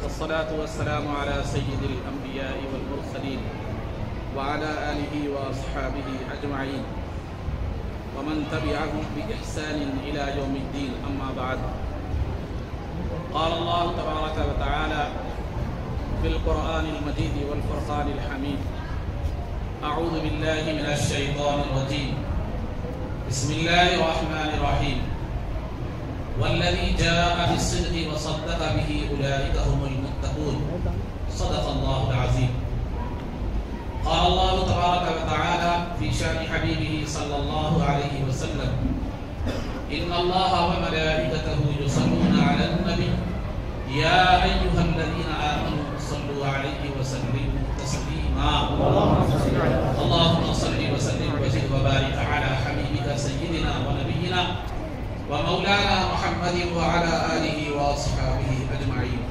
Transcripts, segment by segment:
والصلاة والسلام على سيد الأنبياء والمرسلين وعلى آله وأصحابه أجمعين ومن تبعهم بإحسان إلى يوم الدين. أما بعد، قال الله تبارك وتعالى في القرآن المجيد والفرقان الحميد: أعوذ بالله من الشيطان الرجيم، بسم الله الرحمن الرحيم، والذي جاء بالصدق وصدق به أولئك هم المتقون. صدق الله العظيم. قال الله تبارك وتعالى في شأن حبيبه صلى الله عليه وسلم: إن الله وملائكته يصلون على النبي يا أيها الذين آمنوا صلوا عليه وسلموا تسليما. اللهم صل وسلم وزد وبارك على حبيبك سيدنا ونبينا ومولانا محمد وعلى آله وأصحابه أجمعين.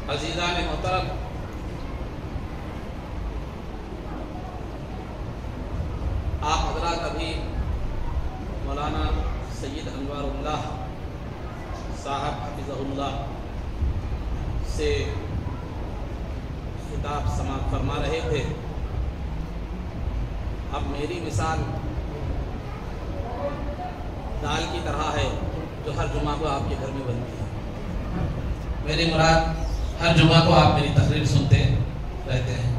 عزیزان محترم، آپ حضرات ابھی مولانا سید انوار اللہ صاحب حفظہ اللہ سے خطاب سماعت فرما رہے تھے. اب میری مثال دال کی طرح ہے جو ہر جمعہ کو آپ کے گھر میں بنتی ہے. میری مراد ہر جمعہ کو آپ میری تقریر سنتے رہتے ہیں.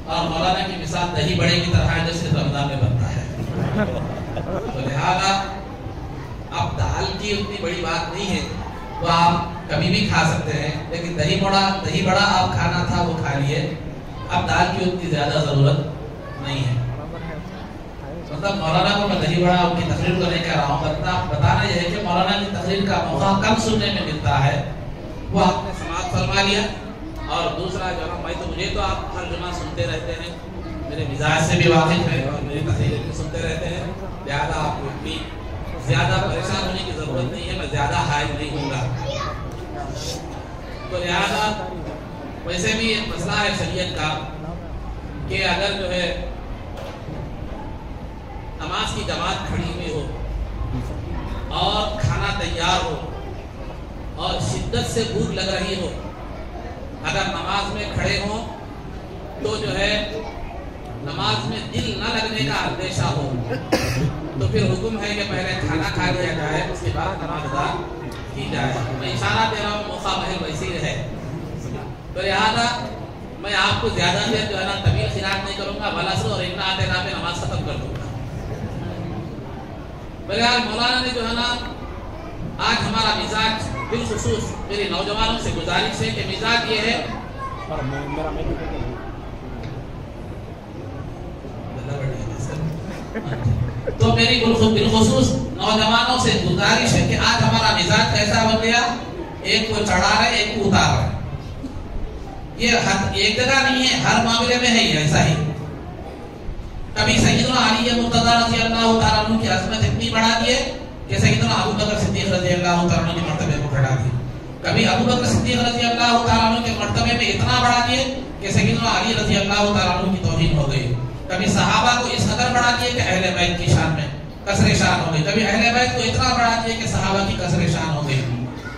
اور مولانا کی مثال دہی بڑے کی طرح ہے جو صرف رمضان میں بنتا ہے. تو لہذا اب دال کی اتنی بڑی بات نہیں ہے، وہ آپ کبھی بھی کھا سکتے ہیں، لیکن دہی بڑا آپ کھانا تھا وہ کھا لیے. اب دال کی اتنی زیادہ ضرورت نہیں ہے. مطلب مولانا کو میں دہی بڑا ان کی تقریر کو نہیں کہہ رہا ہوں، بتانا یہ ہے کہ مولانا کی تقریر کا موقع کم سننے میں ملتا ہے، وہ آپ نے سماعت فرما لیا. اور دوسرا جو ہے مجھے تو آپ ہر جمعہ سنتے رہتے ہیں، میرے مزاج سے بھی واقف ہے اور میری تقریر بھی سنتے رہتے ہیں، لہٰذا آپ کو اتنی زیادہ پریشان ہونے کی ضرورت نہیں ہے. میں زیادہ حائل نہیں ہوں گا. تو لہٰذا ویسے بھی ایک مسئلہ ہے شریعت کا کہ اگر جو ہے نماز کی جماعت کھڑی ہوئی ہو اور کھانا تیار ہو اور شدت سے بھوک لگ رہی ہو، اگر نماز میں کھڑے ہوں تو جو ہے نماز میں دل نہ لگنے کا اندیشہ ہو تو پھر حکم ہے کہ پہلے کھانا کھا لیا جائے، اس کے بعد نماز ادا کی جائے. میں اشارہ دے رہا ہوں، موقع محل ویسے ہی رہے. تو لہٰذا میں آپ کو زیادہ دیر جو ہے نا طویل خراج نہیں کروں گا، بلاسر اور انا آتینا پہ نماز ختم کر دوں گا. بہرحال مولانا نے جو ہے نا آج ہمارا مزاج بالخصوص میری نوجوانوں سے گزارش ہے کہ مزاج یہ ہے تو میری بالخصوص نوجوانوں سے گزارش ہے کہ آج ہمارا مزاج کیسا بن گیا، ایک کو چڑھا رہے ایک کو اتار رہے. یہ ایک جگہ نہیں ہے، ہر معاملے میں ہے یہ ایسا ہی. کبھی سیدنا علی مرتضی رضی اللہ تعالیٰ عنہ کی عظمت اتنی بڑھا دیے کہ سیدنا ابو بکر صدیق رضی اللہ تعالیٰ عنہ کے مرتبے کو گھٹا دی. کبھی ابو بکر صدیق رضی اللہ تعالیٰ عنہ کے مرتبے میں اتنا بڑھا دیے کہ سیدنا علی رضی اللہ تعالیٰ عنہ کی توہین ہو گئی. کبھی صحابہ کو اس قدر بڑھا دیے کہ اہل بیت کی شان میں کسر شان ہو گئی. کبھی اہل بیت کو اتنا بڑھا دیے کہ صحابہ کی کسر شان ہو گئی.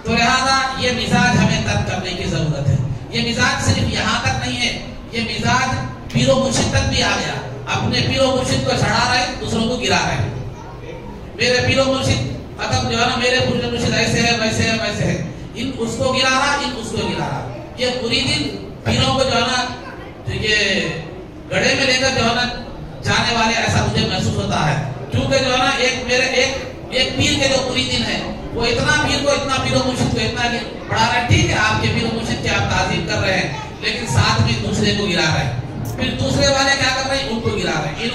تو لہذا یہ مزاج ہمیں ترک کرنے کی ضرورت ہے. یہ مزاج صرف یہاں تک نہیں ہے، یہ مزاج پیر و مرشد تک بھی آ گیا. اپنے پیر و مرشد کو چڑھا رہے، دوسروں کو گرا رہے. میرے پیر و مرشد ختم جو ہے نا، میرے پیر و مرشد ایسے ہے ویسے ہے ویسے ہے، ان اس کو گرا رہا، ان اس کو گرا رہا. یہ پوری دن پیروں کو جو ہے نا یہ گڑھے میں لے کر جو ہے نا جانے والے ایسا مجھے محسوس ہوتا ہے، کیونکہ جو ہے نا ایک پیر کے جو مریدین ہیں وہ اتنا پیر و مرشد کو اتنا بڑھا رہا ہے. ٹھیک ہے آپ کے پیر و مرشد کی آپ تعظیم کر رہے ہیں، لیکن ساتھ میں دوسرے کو گرا رہے ہیں. پھر دوسرے والے کیا کر رہے ہیں؟ ان کو گرا رہے ہیں،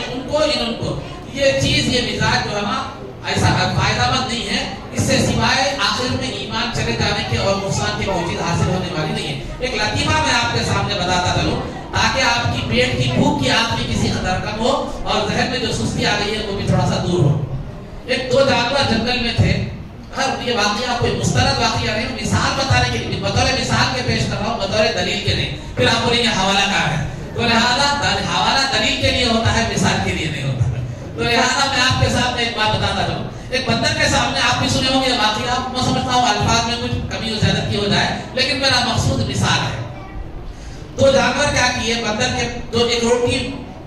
ان کو. یہ چیز یہ مزاج جو ہے نا ایسا فائدہ مند نہیں ہے. اس سے سوائے آخر میں ایمان چلے جانے کے اور نقصان کی کوئی چیز حاصل ہونے والی نہیں ہے. ایک لطیفہ میں آپ کے سامنے بتاتا چلوں تاکہ آپ کی پیٹ کی بھوک کی آگ بھی کسی قدر کم ہو اور ذہن میں جو سستی آ گئی ہے وہ بھی تھوڑا سا دور ہو. ایک دو جانور جنگل میں تھے. یہ واقعہ کوئی مستند واقعہ نہیں، مثال بتانے کے لیے بطور مثال کے پیش کر رہا ہوں، بطور دلیل کے نہیں. پھر آپ بولیں گے حوالہ کہاں ہے، تو لہٰذا حوالہ دلیل کے لیے ہوتا ہے، مثال کے لیے نہیں ہوتا. تو لہٰذا میں آپ کے سامنے ایک بات بتاتا ہوں. ایک بندر کے سامنے آپ بھی سنے ہوں گے واقعہ، میں سمجھتا ہوں الفاظ میں کچھ کمی و زیادتی ہو جائے، لیکن میرا مقصود مثال ہے. دو جانور کیا کیے، بندر کے ایک روٹی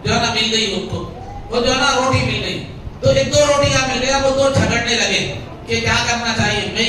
جو ہے نا مل گئی ان کو، وہ جو ہے نا روٹی مل گئی تو ایک دو روٹیاں مل گیا، وہ دو جھگڑنے لگے کہ کیا کرنا چاہیے، میں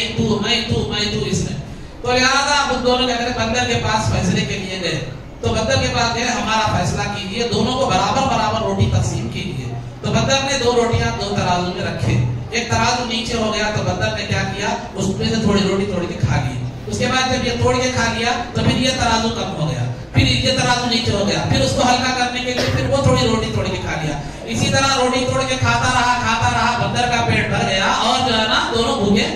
تو اس میں. تو لہٰذا ان دونوں کیا کرے، بندر کے پاس فیصلے کے لیے گئے. تو بندر کے پاس گئے، ہمارا فیصلہ کیجیے، دونوں کو برابر روٹی تقسیم کیجیے. تو بندر نے دو روٹیاں دو ترازو میں رکھے. ایک ترازو نیچے ہو گیا تو بندر نے کیا کیا، اس میں سے تھوڑی روٹی توڑ کے کھا لی. اس کے بعد جب یہ توڑ کے کھا لیا تو پھر یہ ترازو کم ہو گیا، پھر یہ ترازو نیچے ہو گیا، پھر اس کو ہلکا کرنے کے لیے پھر وہ تھوڑی روٹی توڑ کے کھا لیا. اسی طرح روٹی توڑ کے کھاتا رہا، بندر کا پیٹ بھر گیا اور جو ہے نا دونوں بھوکے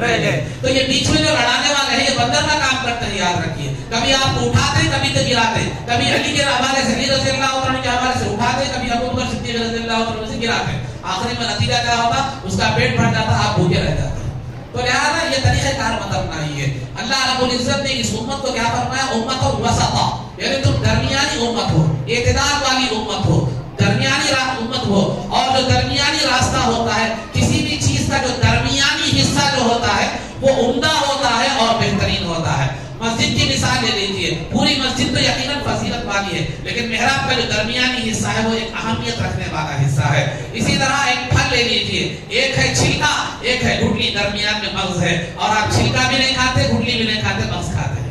رہ گئے. تو یہ بیچ میں جو لڑانے والے ہیں یہ بندر کا کام کرتے ہیں، یاد رکھیے. کبھی آپ کو اٹھاتے، کبھی تو گراتے، کبھی علی کے حوالے سے، علی رضی اللہ عنہ کے حوالے سے اٹھاتے، کبھی ابو بکر صدیق رضی اللہ عنہ سے گراتے. آخری میں نتیجہ کیا ہوتا، اس کا پیٹ بھر جاتا، آپ بھوکے رہ جاتے. تو لہٰذا یہ طریقہ کار مت اپنائیے. اللہ رب العزت نے اس امت کو کیا فرمایا، امت وسطا، یعنی تم درمیانی امت ہو، اعتدال والی امت ہو، درمیانی امت ہو. اور جو درمیانی راستہ ہوتا ہے، کسی بھی چیز کا جو درمیانی حصہ جو ہوتا ہے وہ عمدہ ہوتا ہے اور بہترین ہوتا ہے. مسجد کی مثال لے لیجئے، پوری مسجد تو یقیناً فضیلت والی ہے، لیکن محراب کا جو درمیانی حصہ ہے وہ ایک اہمیت رکھنے والا حصہ ہے. اسی طرح ایک پھل لے لیجئے، ایک ہے چھلکا، ایک ہے گٹلی، درمیان میں مغز ہے، اور آپ چھلکا بھی نہیں کھاتے، گٹلی بھی نہیں کھاتے، مغز کھاتے ہیں.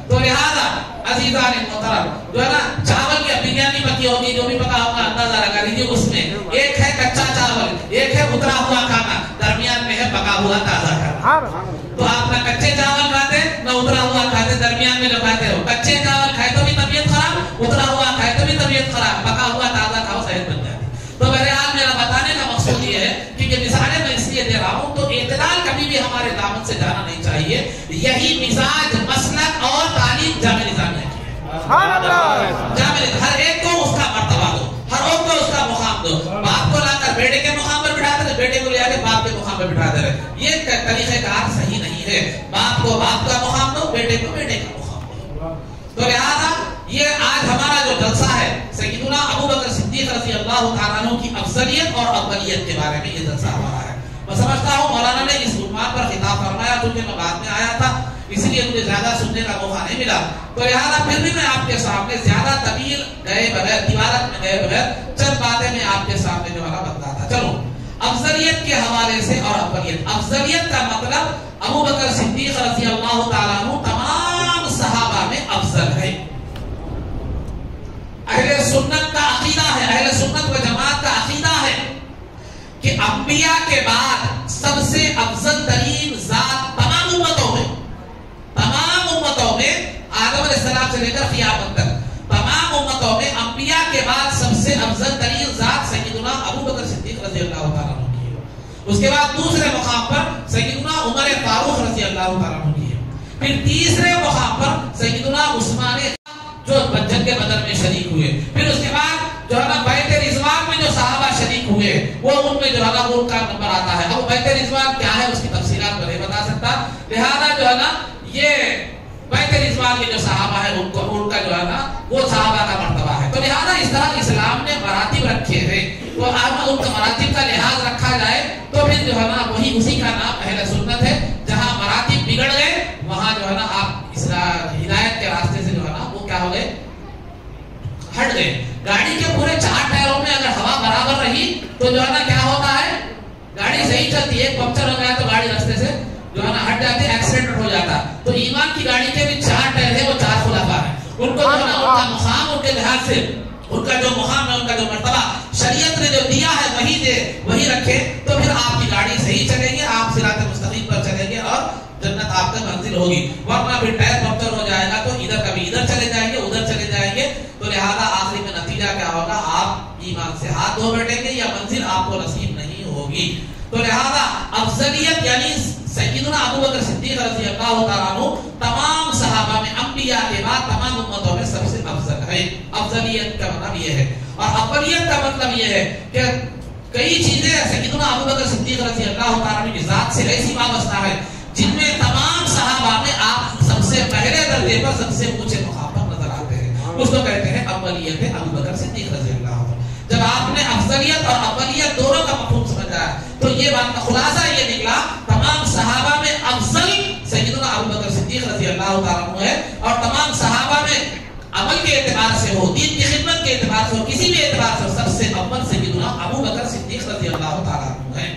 تو لہذا عزیزان محترم جو ہے نا، چاول کی بریانی پکی ہوگی، جو بھی پکا ہوگا اندازہ لگا لیجیے، اس میں ایک ہے کچا چاول، ایک ہے اترا ہوا کھانا، درمیان میں ہے پکا ہوا تازہ کھانا. تو آپ نہ کچے چاول کھاتے نہ اترا ہوا کھاتے، درمیان میں جو کھاتے ہو. کچے چاول کھائے تو بھی طبیعت خراب، اترا ہوا کھائے تو بھی طبیعت خراب، پکا ہوا تازہ کھاؤ صحت بن جاتی. تو بہرحال میرا بتانے کا مقصود یہ ہے کہ یہ مثالیں میں اس لیے دے رہا ہوں. تو اعتدال کبھی بھی ہمارے دامن سے جانا نہیں چاہیے. یہی مزاج، مسلک اور تعلیم جامع نظامیہ کی ہے. ہر ایک کو اس کا مرتبہ دو، ہر ایک کو اس کا مقام دو. باپ کو لا کر بیٹے کے مقام پر بٹھاتے رہے، بیٹے کو لے آ کے باپ کے مقام پر بٹھاتے رہے، یہ طریقہ کار صحیح نہیں ہے. باپ کو باپ کا مقام دو، بیٹے کو بیٹے کا مقام دو. تو لہذا یہ آج ہمارا جو جلسہ ہے سیدنا ابو بکر صدیق رضی اللہ تعالیٰ عنہ کی افضلیت اور اولیت کے بارے میں یہ جلسہ ہمارا ہے. میں سمجھتا ہوں مولانا نے اس عنوان پر خطاب فرمایا کیونکہ میں بعد میں آیا تھا، اس لیے مجھے زیادہ سننے کا موقع نہیں ملا. تو لہٰذا پھر بھی میں آپ کے سامنے زیادہ طویل گئے بغیر، دیوارت میں گئے بغیر چند باتیں میں آپ کے سامنے جو ہے بتلاتا چلوں. افضلیت کے حوالے سے اور اولیت، افضلیت کا مطلب ابو بکر صدیق رضی اللہ تعالیٰ عنہ تمام صحابہ میں افضل ہے. اہل سنت کا عقیدہ ہے، اہل سنت و جماعت کا عقیدہ ہے کہ انبیاء کے بعد سب سے افضل ترین ذات تمام امتوں میں آدم علیہ السلام سے لے کر قیامت تک تمام امتوں میں انبیاء کے بعد سب سے افضل ترین ذات سیدنا ابو بکر صدیق رضی اللہ تعالیٰ عنہ کی ہے. اس کے بعد دوسرے مقام پر سیدنا عمر فاروق رضی اللہ تعالیٰ عنہ کی ہے. پھر تیسرے مقام پر سیدنا عثمان جو جنگ کے بدر میں شریک ہوئے. پھر اس کے بعد جو ہے نا بیعت رضوان میں جو صحابہ شریک ہوئے وہ ان میں جو ہے نا وہ ان کا نمبر آتا ہے. اب بیعت رضوان کیا ہے اس کی تفصیلات میں نہیں بتا سکتا، لہذا جو ہے نا یہ بیعت رضوان کے جو صحابہ ہیں ان کا جو ہے نا وہ صحابہ کا مرتبہ ہے. تو لہذا اس طرح اسلام نے مراتب رکھے ہیں، تو ان کا مراتب کا لحاظ رکھا جائے تو پھر جو ہے نا وہی اسی کا نام اہل سنت ہے. جہاں مراتب بگڑ گئے وہاں جو ہے نا آپ ہدایت کے راستے سے جو ہے نا وہ کیا ہو گئے، ہٹ گئے. گاڑی کے پورے 4 ٹائروں میں اگر ہوا برابر رہی تو جو ہے نا کیا ہوتا ہے، گاڑی صحیح چلتی ہے. پنکچر ہو گیا تو گاڑی راستے سے جو ہے نا ہٹ جاتی ہے، ایکسیڈنٹ ہو جاتا. تو ایمان کی گاڑی کے بھی 4 ٹائر ہے، وہ 4 خلفاء ہیں. ان کو جو ہے ان کا مقام ان کے لحاظ سے ان کا جو مقام ہے ان کا جو مرتبہ شریعت نے جو دیا ہے وہی دے وہی رکھے تو پھر آپ کی گاڑی صحیح چلے گی, آپ صراط مستقیم پر چلیں گے اور جنت آپ کا منزل ہوگی. ورنہ پھر ٹائر پنکچر ہو جائے گا تو ادھر کبھی ادھر چلے جائیں گے ادھر چلے جائیں گے. تو لہذا آخری میں نتیجہ کیا ہوگا, آپ ایمان سے ہاتھ دھو بیٹھیں گے یا منزل آپ کو نصیب نہیں ہوگی. تو لہذا افضلیت یعنی سیدنا ابو بکر صدیق رضی اللہ تعالیٰ عنہ تمام صحابہ میں انبیاء کے بعد تمام امتوں میں سب سے افضل ہے. افضلیت کا مطلب یہ ہے, اور اولیت کا مطلب یہ ہے کہ کئی چیزیں سیدنا ابو بکر صدیق رضی اللہ تعالیٰ عنہ کی ذات سے ایسی وابستہ ہے جن میں تمام صحابہ میں آپ سب سے پہلے درجے پر سب سے اونچے مقام پر نظر آتے ہیں. اس کو کہتے ہیں اولیت ابو بکر صدیق رضی اللہ عنہ. جب آپ نے افضلیت اور اولیت دونوں کا مفہوم سمجھا تو یہ بات کا خلاصہ یہ نکلا تمام صحابہ میں افضل سیدنا ابو بکر صدیق رضی اللہ تعالیٰ عنہ ہے, اور تمام صحابہ میں عمل کے اعتبار سے ہو, دین کی خدمت کے اعتبار سے ہو, کسی بھی اعتبار سے سب سے اول سیدنا ابو بکر صدیق رضی اللہ تعالیٰ عنہ ہے.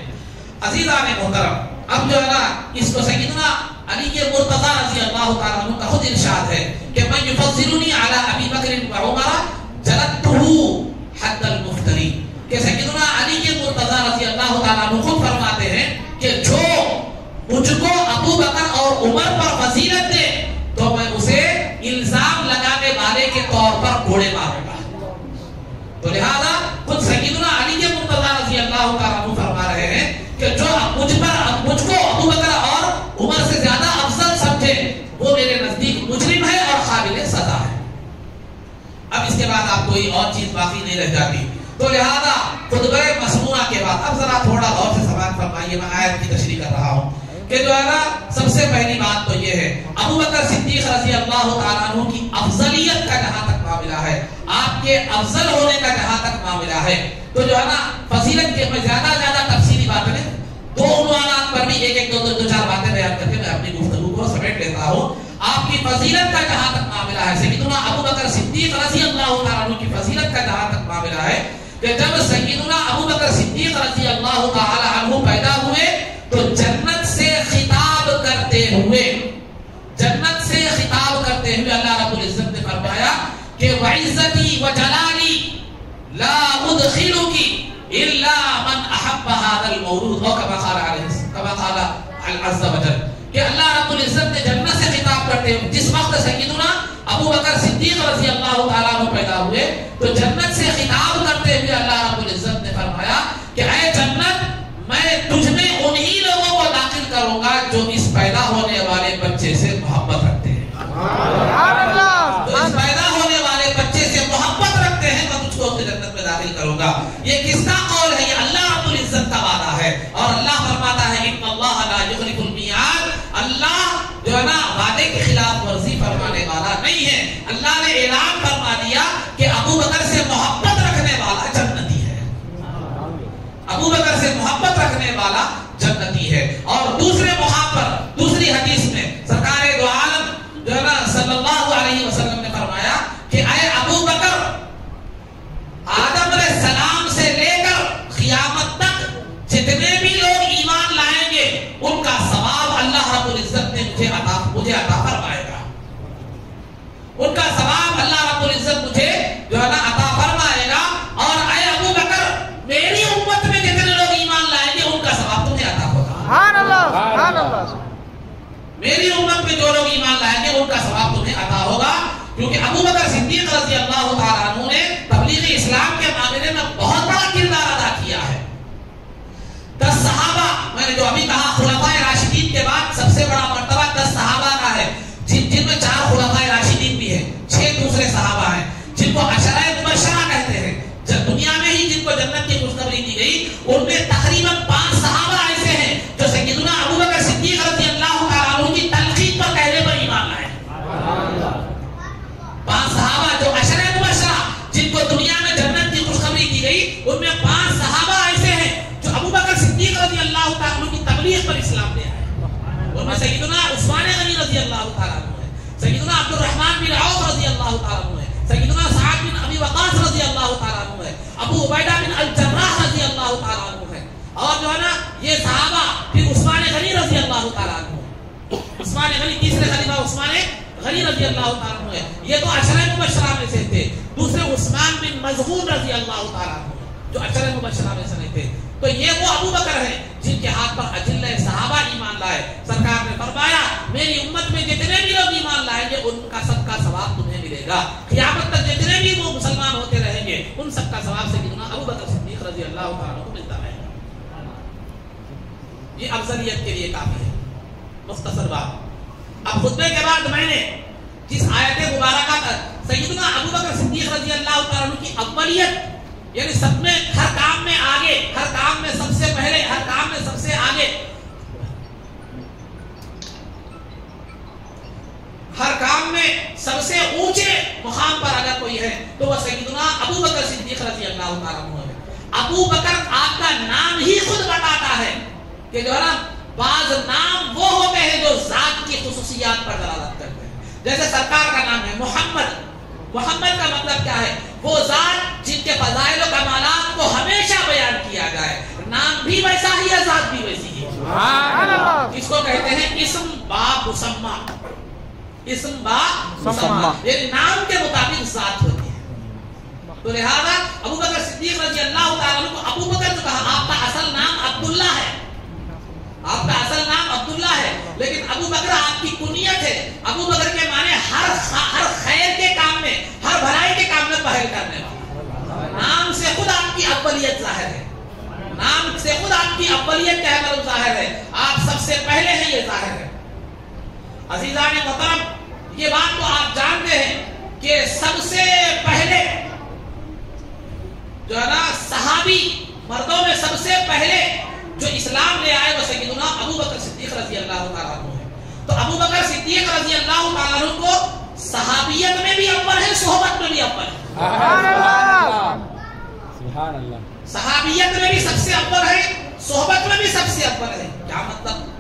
عزیزان محترم, اب جو ہے نا اس کو سیدنا علی مرتضی رضی اللہ تعالیٰ عنہ کا خود ارشاد ہے کہ من یفضلنی علی ابی بکر و عمر جلدتہ حد المفتری, کہ سیدنا علی مرتضی رضی اللہ تعالیٰ عنہ خود فرماتے ہیں کہ جو مجھ کو ابو بکر اور عمر پر فضیلت دے تو میں اسے الزام لگانے والے کے طور پر گھوڑے ماروں گا. تو لہذا خود سیدنا علی مرتضی رضی اللہ تعالیٰ عنہ فرما رہے ہیں کہ جو مجھ کو ابو بکر اور عمر سے زیادہ افضل سمجھے وہ میرے نزدیک مجرم ہے اور قابل سزا ہے. اب اس کے بعد آپ کوئی اور چیز باقی نہیں رہ جاتی. تو لہذا خطبہ مسموعہ کے بعد اب ذرا تھوڑا غور سے سماعت فرمائیے, میں آیت کی تشریح کر رہا ہوں کہ جو ہے نا سب سے پہلی بات تو یہ ہے ابو بکر صدیق رضی اللہ تعالیٰ عنہ کی افضلیت کا جہاں تک معاملہ ہے, آپ کے افضل ہونے کا جہاں تک معاملہ ہے, تو جو ہے نا فضیلت کے میں زیادہ تفصیلی باتیں دو عنوانات پر بھی ایک دو چار باتیں بیان کر کے میں اپنی گفتگو کو سمیٹ لیتا ہوں. آپ کی فضیلت کا جہاں تک معاملہ ہے, سیدنا ابو بکر صدیق رضی اللہ تعالیٰ عنہ کی فضیلت کا جہاں تک معاملہ ہے کہ جب سیدنا ابو بکر صدیق رضی اللہ تعالیٰ عنہ پیدا ہوئے تو جنت سے خطاب کرتے ہوئے اللہ رب العزت نے فرمایا کہ وعزتی وجلالی لا ادخلکی الا من احب هذا المولود, اور کما قال عز وجل کہ اللہ رب العزت نے جنت سے خطاب کرتے ہوئے جس وقت سیدنا ابو بکر صدیق رضی اللہ تعالیٰ عنہ پیدا ہوئے تو جنت سے خطاب کرتے ہوئے اللہ رب العزت نے فرمایا کہ اے جنت میں تجھ میں انہی لوگوں کو داخل کروں گا جو اس پیدا ہونے والے بچے سے محبت رکھتے ہیں. تو اس پیدا ہونے والے بچے سے محبت رکھتے ہیں, میں تجھ کو اس جنت میں داخل کروں گا. یہ کس کا قول ہے؟ یہ اللہ رب العزت کا وعدہ ہے, اور اللہ فرماتا ہے ان اللہ لا یخلف المیعاد, اللہ جو ہے نا وعدے کے خلاف ورزی فرمانے والا نہیں ہے. اللہ نے اعلان فرما دیا کہ ابو بکر سے محبت رکھنے والا جنتی ہے, ابو بکر سے محبت رکھنے والا جنتی ہے. اور دوسرے مقام پر دوسری حدیث میں سرکار دو عالم جو ہے نا صلی اللہ علیہ وسلم نے فرمایا کہ اے ابو بکر, آدم علیہ السلام سے لے کر قیامت تک جتنے بھی لوگ ایمان لائیں گے ان کا ثواب اللہ رب العزت نے مجھے عطا فرمائے گا. ان کا ثواب اللہ رب العزت مجھے جو ہے نا عطا فرمائے گا. اور اے ابو بکر, میری امت میں جتنے لوگ ایمان لائیں گے ان کا ثواب تمہیں عطا ہوگا. سبحان اللہ, سبحان اللہ. میری امت میں جو لوگ ایمان لائیں گے ان کا ثواب تمہیں عطا ہوگا, کیونکہ ابو بکر صدیق رضی اللہ تعالیٰ عنہ نے تبلیغ اسلام کے معاملے میں بہت بڑا کردار ادا کیا ہے. 10 صحابہ, میں نے جو ابھی کہا خلفائے راشدین کے بعد سب سے بڑا مرتبہ 10 صحابہ کا ہے, جن میں 4 خلفائے راشدین بھی ہیں, 6 دوسرے صحابہ ہیں جن کو عشرہ مبشرہ کہتے ہیں. جب دنیا میں ہی جن کو جنت کی خوشخبری دی گئی ان میں تقریباً 5 صحابہ ایسے ہیں جو سیدنا ابو بکر صدیق رضی اللہ تعالیٰ عنہ کی تلقین پر کہنے پر ایمان لائے. 5 صحابہ جو عشرہ مبشرہ جن کو دنیا میں جنت کی خوشخبری دی گئی ان میں 5 صحابہ ایسے ہیں جو ابو بکر صدیق رضی اللہ تعالیٰ عنہ کی تبلیغ پر اسلام لے آئے. ان میں سیدنا عثمان غنی رضی اللہ تعالیٰ عنہ ہے, سیدنا عبد الرحمن بن عوف رضی اللہ تعالیٰ عنہ ہے, سیدنا سعد بن ابی وقاص رضی اللہ تعالیٰ عنہ ہے, ابو عبیدہ بن الجراح رضی اللہ تعالیٰ عنہ ہے, اور جو ہے نا یہ صحابہ. پھر عثمان غنی رضی اللہ تعالیٰ عنہ, عثمان غنی تیسرے خلیفہ عثمان غنی رضی اللہ تعالیٰ عنہ ہے. یہ تو عشرہ مبشرہ میں سے تھے. دوسرے عثمان بن مظعون رضی اللہ تعالیٰ عنہ جو عشرہ مبشرہ میں سے نہیں تھے. تو یہ وہ ابو بکر ہیں جن کے ہاتھ پر اجلہ صحابہ ایمان لائے. سرکار نے فرمایا میری امت میں جتنے بھی لوگ ایمان لائیں گے ان کا سب کا ثواب تمہیں ملے گا. قیامت تک جتنے بھی وہ مسلمان ہوتے رہیں گے ان سب کا ثواب سیدنا ابو بکر صدیق رضی اللہ تعالیٰ عنہ کو ملتا رہے گا. یہ افضلیت کے لیے کافی ہے. مختصر بات. اب خطبے کے بعد میں نے جس آیت مبارکہ سیدنا ابو بکر صدیق رضی اللہ تعالیٰ عنہ کی اولیت یعنی سب میں ہر کام میں آگے, ہر کام میں سب سے پہلے, ہر کام میں سب سے آگے, ہر کام میں سب سے اونچے مقام پر اگر کوئی ہے تو وہ سیدنا ابو بکر صدیق رضی اللہ تعالیٰ عنہ ہے. ابو بکر آپ کا نام ہی خود بتاتا ہے کہ جو ہے نا بعض نام وہ ہوتے ہیں جو ذات کی خصوصیات پر دلالت کرتے ہیں. جیسے سرکار کا نام ہے محمد. محمد کا مطلب کیا ہے؟ وہ ذات جن کے فضائل و کمالات کو ہمیشہ بیان کیا جائے. نام بھی ویسا ہی ہے, ذات بھی ویسی ہے. اس کو کہتے ہیں اسم با مسمى. اسم با مسمى یعنی نام کے مطابق ذات ہوتی ہے. تو لہذا ابو بکر صدیق رضی اللہ تعالیٰ عنہ کو ابو بکر جو کہا, آپ کا اصل نام عبداللہ ہے. آپ کا اصل نام عبداللہ ہے لیکن ابو بکر آپ کی کنیت ہے. ابو بکر کے معنی ہر خیر کے کام میں, ہر بھلائی کے کام میں پہل کرنے والا. نام سے خود آپ کی اولیت ظاہر ہے. نام سے خود آپ کی اولیت کا ہے ظاہر ہے. آپ سب سے پہلے ہیں یہ ظاہر ہے. عزیزان محترم, یہ بات تو آپ جانتے ہیں کہ سب سے پہلے جو ہے نا صحابی مردوں میں سب سے پہلے جو اسلام لے آئے وہ سیدنا ابو بکر صدیق رضی اللہ تعالیٰ عنہ ہے. تو ابو بکر صدیق رضی اللہ تعالیٰ عنہ کو صحابیت میں بھی اول ہے, صحبت میں بھی اول ہے. سبحان اللہ. صحابیت میں بھی سب سے اول ہے, صحبت میں بھی سب سے اول ہے. کیا مطلب؟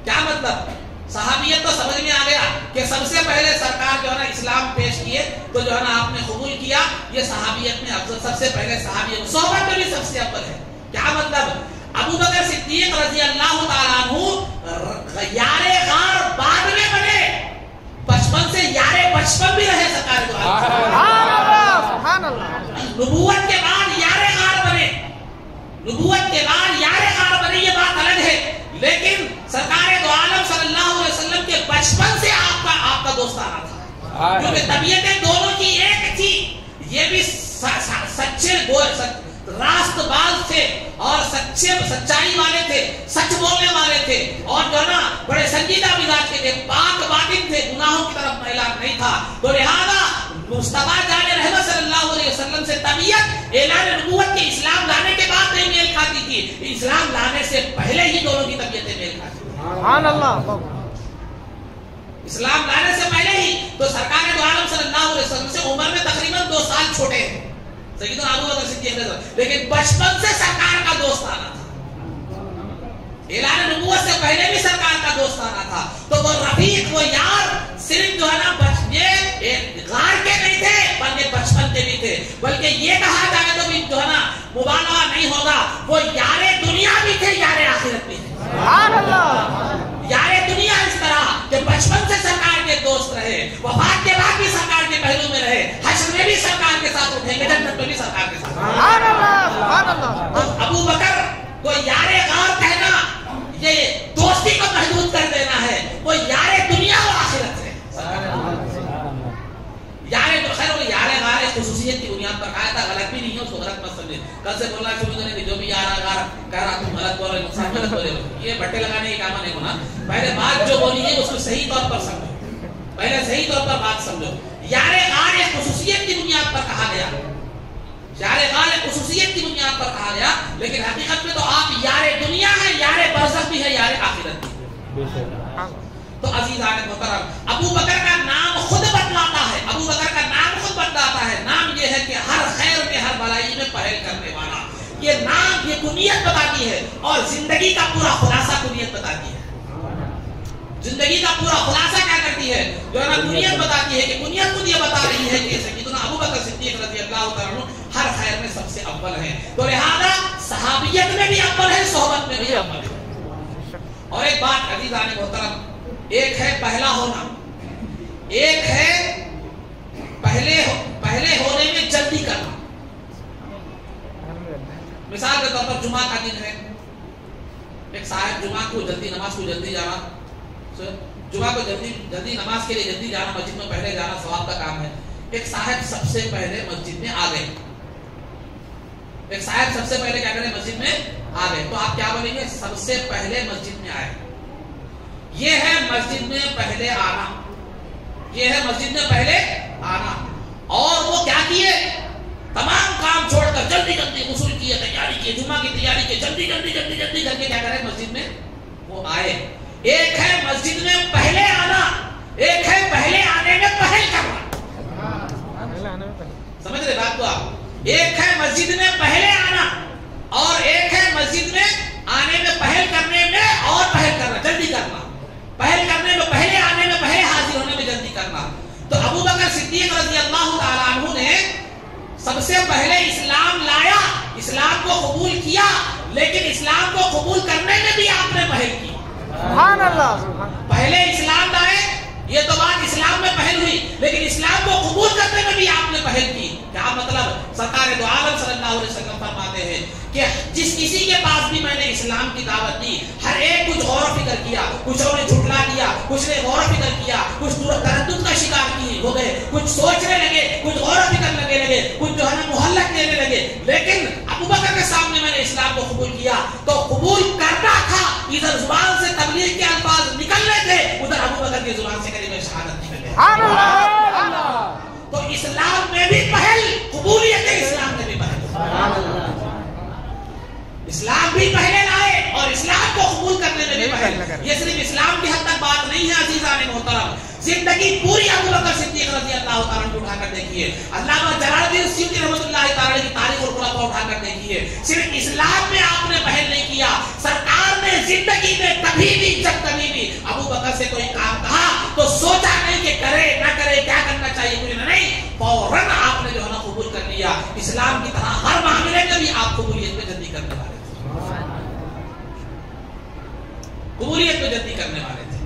کیا مطلب؟ صحابیت تو سمجھ میں آ گیا کہ سب سے پہلے سرکار جو ہے نا اسلام پیش کیے تو جو ہے نا آپ نے قبول کیا, یہ صحابیت میں افضل سب سے پہلے صحابیت. صحبت میں بھی سب سے اول ہے. کیا مطلب؟ ابو بکر صدیق رضی اللہ تعالیٰ عنہ یار غار بعد میں بنے, بچپن سے یار بچپن بھی رہے سرکار دو عالم. نبوت کے بعد یار غار بنے, نبوت کے بعد یار غار بنے, یہ بات الگ ہے. لیکن سرکار دو عالم صلی اللہ علیہ وسلم کے بچپن سے آپ کا دوستانہ تھا, کیونکہ طبیعتیں دونوں کی ایک تھی. یہ بھی سچے راست باز تھے اور سچائی والے تھے, سچ بولنے والے تھے, اور جو نا بڑے سنجیدہ مزاج کے تھے, پاک باطن تھے, گناہوں کی طرف میلان نہیں تھا. تو لہذا مصطفیٰ جان رحمت صلی اللہ علیہ وسلم سے طبیعت اعلان نبوت کے اسلام لانے کے بعد نہیں میل کھاتی تھی, اسلام لانے سے پہلے ہی دونوں کی طبیعتیں میل کھاتی تھی. سبحان اللہ. اسلام لانے سے پہلے ہی تو سرکار دو عالم صلی اللہ علیہ وسلم سے عمر میں تقریباً 2 سال چھوٹے ہیں سیدنا ابو بکر صدیق, لیکن بچپن سے سرکار کا دوستانہ تھا. اعلان نبوت سے پہلے بھی سرکار کا دوستانہ تھا. تو وہ رفیق, وہ یار صرف جو ہے نا غار کے نہیں تھے بلکہ بچپن کے بھی تھے. بلکہ یہ کہا جائے تو بھی جو ہے نا مبالغہ نہیں ہوگا, وہ یار دنیا بھی تھے, یار آخرت بھی تھے. سبحان اللہ. یار دنیا اس طرح کہ بچپن سے سرکار کے دوست رہے, وفات کے بعد بھی سرکار کے پہلو میں رہے, حشر میں بھی سرکار کے ساتھ اٹھیں گے, جنت میں بھی سرکار کے ساتھ. سبحان اللہ. سبحان اللہ. ابو بکر کو یار غار کہنا یہ دوستی کو محدود کر دینا ہے, وہ یار دنیا و آخرت ہے. یار غار خصوصیت کی بنیاد پر کہا تھا, غلط بھی نہیں ہے, اس کو غلط مت سمجھے. کل سے بولنا شروع کرنے کہ جو بھی یار غار کہہ رہا تم غلط بول رہے, نقصان غلط بولے, یہ بٹے لگانے کی کام نہیں ہونا. پہلے بات جو بولی ہے اس کو صحیح طور پر سمجھو, پہلے صحیح طور پر بات سمجھو. یار غار ایک خصوصیت کی بنیاد پر کہا گیا, یار غار ایک خصوصیت کی بنیاد پر کہا گیا, لیکن حقیقت میں تو آپ یار دنیا ہے, یار برزخ بھی ہے, یار آخرت بھی. تو عزیزان محترم, ابو بکر کا نام خود بتلاتا ہے, ابو بکر کا نام خود بتلاتا ہے. نام یہ ہے کہ ہر خیر میں, ہر بھلائی میں پہل کرنے والا. یہ نام, یہ کنیت بتاتی ہے, اور زندگی کا پورا خلاصہ کنیت بتاتی ہے. زندگی کا پورا خلاصہ کیا کرتی ہے, جو ہے نا کنیت بتاتی ہے. کہ کنیت خود یہ بتا رہی ہے کہ سیدنا ابو بکر صدیق رضی اللہ تعالیٰ عنہ ہر خیر میں سب سے اول ہیں. تو لہذا صحابیت میں بھی اول ہے, صحبت میں بھی اول ہے. اور ایک بات عزیزان محترم, ایک ہے پہلا ہونا, ایک ہے پہلے ہونے میں جلدی کرنا. مثال کے طور پر جمعہ کا دن ہے، ایک صاحب جمعہ کو جلدی نماز کو جلدی جانا، جمعہ کو جلدی نماز کے لیے جلدی جانا، مسجد میں پہلے جانا ثواب کا کام ہے. ایک صاحب سب سے پہلے مسجد میں آ گئے، ایک صاحب سب سے پہلے کیا کریں مسجد میں آ گئے، تو آپ کیا بولیں گے؟ سب سے پہلے مسجد میں آئے. یہ ہے مسجد میں پہلے آنا، یہ ہے مسجد میں پہلے آنا. اور وہ کیا کیے؟ تمام کام چھوڑ کر جلدی جلدی غسل کیے، تیاری کیے، جمعہ کی تیاری کی، جلدی جلدی جلدی جلدی کر کے کیا کرے مسجد میں وہ آئے. ایک ہے مسجد میں پہلے آنا، ایک ہے پہلے آنے میں پہل کرنا. سمجھ رہے بات کو آپ؟ ایک ہے مسجد میں پہلے آنا اور ایک ہے مسجد میں آنے میں پہل کرنے میں اور پہل کرنا، جلدی کرنا. پہل کرنے میں پہلے آنے میں پہلے حاضر ہونے میں جلدی کرنا. تو ابو بکر صدیق رضی اللہ تعالیٰ عنہ نے سب سے پہلے اسلام لایا، اسلام کو قبول کیا، لیکن اسلام کو قبول کرنے میں بھی آپ نے پہل کی. سبحان اللہ. پہلے اسلام لائے، یہ تو بات اسلام میں پہل ہوئی، لیکن اسلام کو قبول کرنے میں بھی آپ نے پہل کی. کیا مطلب؟ سرکار دو عالم صلی اللہ علیہ وسلم فرماتے ہیں کہ جس کسی کے پاس بھی میں نے اسلام کی دعوت دی، ہر ایک کچھ غور و فکر کیا، کچھ نے جھٹلا دیا، کچھ نے غور و فکر کیا، کچھ تردد کا شکار ہو گئے، کچھ سوچنے لگے، کچھ غور و فکر لگے، کچھ جو ہے نا محلت دینے لگے. لیکن ابو بکر کے سامنے میں نے اسلام کو قبول کیا تو قبول کرنا تھا. ادھر زبان سے تبلیغ کے الفاظ نکلنے تھے، ادھر ابو بکر کی زبان سے کلمہ شہادت نکلنے. تو اسلام میں بھی پہل، قبولیت اسلام میں بھی پہل. اسلام بھی پہلے لائے اور اسلام کو قبول کرنے میں بھی پہل. یہ صرف اسلام کی حد تک بات نہیں ہے عزیزان محترم، زندگی پوری ابو بکر صدیق رضی اللہ تعالیٰ عنہ اٹھا کر دیکھیے. علامہ جلال الدین سیوطی رحمۃ اللہ تعالیٰ کی تاریخ الخلفاء اٹھا کر دیکھیے. صرف اسلام میں آپ نے پہل نہیں کیا، سرکار نے زندگی میں کبھی بھی جب کبھی بھی ابو بکر سے کوئی کام کہا تو سوچا نہیں کہ کرے نہ کرے، کیا کرنا چاہیے کچھ نہیں، فوراً آپ نے جو ہے نا قبول کر لیا. اسلام کی طرح ہر معاملے میں بھی آپ قبولیت میں جلدی کرنے والے تھے، قبولیت میں جلدی کرنے والے تھے.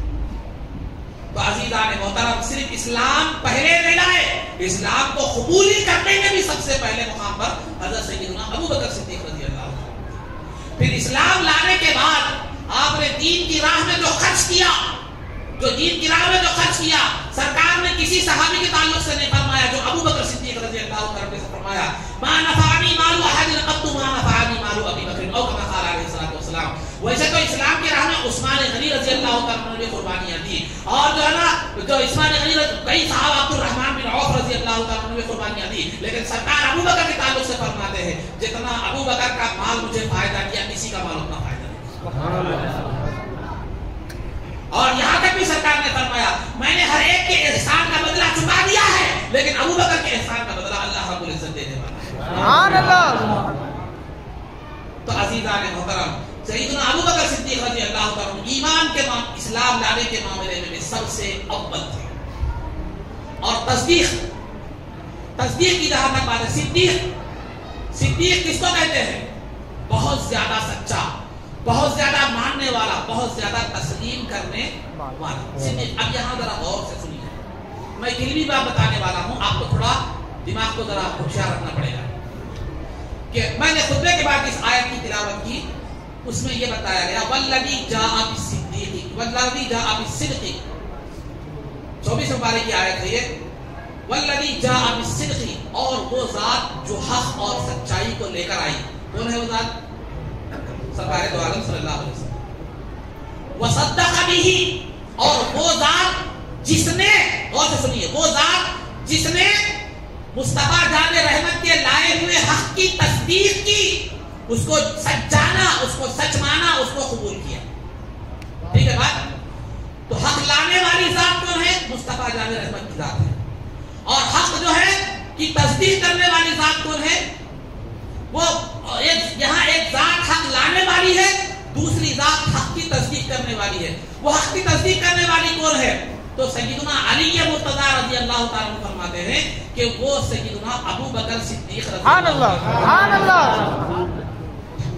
تو عزیزان محترم صرف اسلام پہلے نہیں لائے، اسلام کو قبولی کرنے میں بھی سب سے پہلے مقام پر حضرت سیدنا ابو بکر صدیق رضی اللہ عنہ. پھر اسلام لانے کے بعد آپ نے دین کی راہ میں جو خرچ کیا، جو دین کی راہ میں جو خرچ کیا، سرکار نے کسی صحابی کے تعلق سے نہیں فرمایا جو ابو بکر صدیق رضی اللہ عنہ سے فرمایا ما نفعنی مال احد قط ما نفعنی مال ابی بکر او کما قال علیہ الصلوۃ والسلام. ویسے تو اسلام کی راہ میں عثمان غنی رضی اللہ عنہ نے قربانیاں دی، اور جو ہے نا جو عثمان غنی کئی صحابہ عبد الرحمن بن عوف رضی اللہ عنہ نے قربانیاں دی، لیکن سرکار ابو بکر کے تعلق سے فرماتے ہیں جتنا ابو بکر کا مال مجھے فائدہ کیا، کسی کا مال اتنا فائدہ نہیں. سبحان اللہ. اور یہاں تک بھی سرکار نے فرمایا میں نے ہر ایک کے احسان کا بدلہ چکا دیا ہے، لیکن ابو بکر کے احسان کا بدلہ اللہ رب العزت دینے والا ہے. سبحان اللہ. تو عزیزان محترم سیدنا ابو بکر صدیق رضی اللہ عنہ ایمان کے اسلام لانے کے معاملے میں سب سے اول تھے. اور تصدیق کی جہاں تک بات ہے، صدیق کس کو کہتے ہیں؟ بہت زیادہ سچا، بہت زیادہ ماننے والا، بہت زیادہ تسلیم کرنے والا. اب یہاں ذرا غور سے سنیے، میں ایک علمی بات بتانے والا ہوں، آپ کو تھوڑا دماغ کو ذرا ہوشیار رکھنا پڑے گا. کہ میں نے خطبے کے بعد اس آیت کی تلاوت کی، اس میں یہ بتایا گیا والذی جاء بالصدیق والذی جاء بالصدق، 24 پارے کی آیت ہے یہ، والذی جاء بالصدق، اور وہ ذات جو حق اور سچائی کو لے کر آئی. کون ہے وہ ذات؟ سرکار دو عالم صلی اللہ علیہ وسلم. وصدق به، اور وہ ذات جس نے، غور سے سنیے، وہ ذات جس نے مصطفیٰ جان رحمت کے لائے ہوئے حق کی تصدیق کی، اس کو سچ جانا، اس کو سچ مانا، اس کو قبول کیا. ٹھیک ہے بات؟ تو حق لانے والی ذات کون ہے؟ مصطفیٰ جان رحمت کی ذات ہے. اور حق جو ہے کی تصدیق کرنے والی ذات کون ہے؟ وہ یہاں ایک ذات حق لانے والی ہے، دوسری ذات حق کی تصدیق کرنے والی ہے. وہ حق کی تصدیق کرنے والی کون ہے؟ تو سیدنا علی مرتضی رضی اللہ تعالیٰ عنہ فرماتے ہیں کہ وہ سیدنا ابو بکر صدیق رضی اللہ عنہ،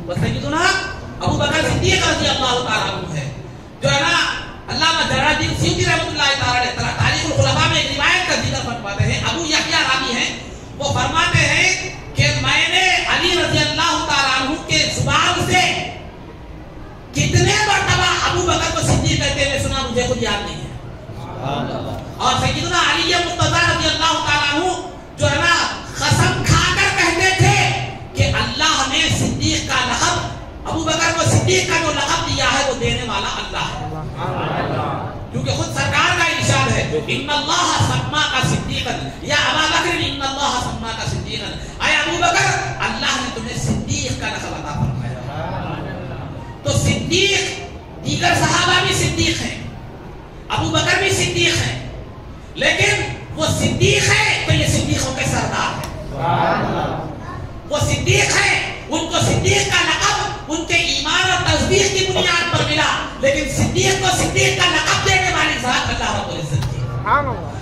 وہ سیدنا ابو بکر صدیق رضی اللہ تعالیٰ عنہ ہے، جو ہے نا علامہ جلال الدین سیوطی رحمۃ اللہ تعالی علیہ تاریخ الخلفاء میں ایک روایت کا ذکر فرماتے ہیں، ابو یحییٰ راوی ہیں، وہ فرماتے ہیں کہ میں نے علی رضی اللہ تعالیٰ عنہ کے زبان سے کتنے مرتبہ ابو بکر کو صدیق کہتے ہوئے سنا مجھے خود یاد نہیں ہے. اور سیدنا علی مرتضیٰ رضی اللہ تعالیٰ عنہ جو ہے نا قسم کھا کر کہتے تھے کہ اللہ نے صدیق کا لقب، ابو بکر کو صدیق کا جو لقب دیا ہے وہ دینے والا اللہ ہے، کیونکہ خود سرکار کا ارشاد ہے ان اللہ سماک صدیقا یا ابا بکر ان اللہ سماک صدیقا، اے ابو بکر اللہ نے تمہیں صدیق کا لقب عطا فرمایا. تو صدیق دیگر صحابہ بھی صدیق ہیں، ابو بکر بھی صدیق ہیں، لیکن وہ صدیق ہے تو یہ صدیقوں کے سردار ہے. وہ صدیق ہے، ان کو صدیق کا لقب ان کے ایمان اور تصدیق کی بنیاد پر ملا، لیکن صدیق کو صدیق کا لقب دینے والی ذات اللہ رب العزت کی.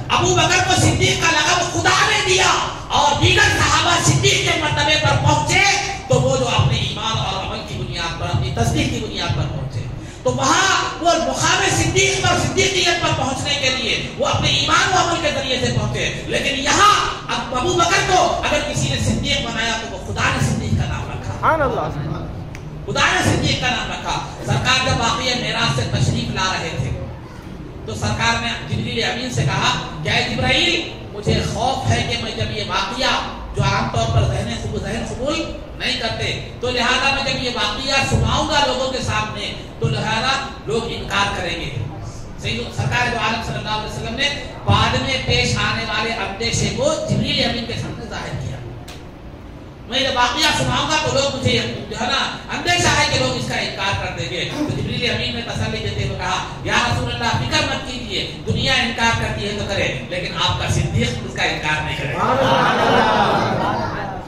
ابو بکر کو صدیق کا لقب خدا نے دیا اور دیگر صحابہ صدیق کے مرتبے پر پہنچے تو وہ جو اپنے ایمان اور عمل کی بنیاد پر، اپنی تصدیق کی بنیاد پر پہنچے، تو وہاں وہ مقام صدیق پر، صدیقیت پر پہنچنے کے لیے وہ اپنے ایمان و عمل کے ذریعے سے پہنچے. لیکن یہاں ابو بکر کو اگر کسی نے صدیق بنایا تو وہ خدا نے صدیق کا نام رکھا، خدا نے صدیق کا نام رکھا. سرکار جب واقعہ معراج سے تشریف لا رہے تھے تو سرکار نے جبریل امین سے کہا کہ اے جبرائیل مجھے خوف ہے کہ میں جب یہ واقعہ جو عام طور پر ذہن قبول نہیں کرتے تو لہذا میں جب یہ واقعہ سناؤں گا لوگوں کے سامنے تو لہذا لوگ انکار کریں گے. سرکار جو عالم صلی اللہ علیہ وسلم نے بعد میں پیش آنے والے اندیشے کو جبریل امین کے سامنے ظاہر کیا. میں جب واقعہ سناؤں گا تو لوگ مجھے جو ہے نا اندیشہ ہے کہ لوگ اس کا انکار کر دیں گے. تو جبریل امین نے تسلی دیتے ہوئے کہا یا رسول اللہ فکر مت کیجیے، دنیا انکار کرتی ہے تو کرے لیکن آپ کا صدیق اس کا انکار نہیں کرے گا.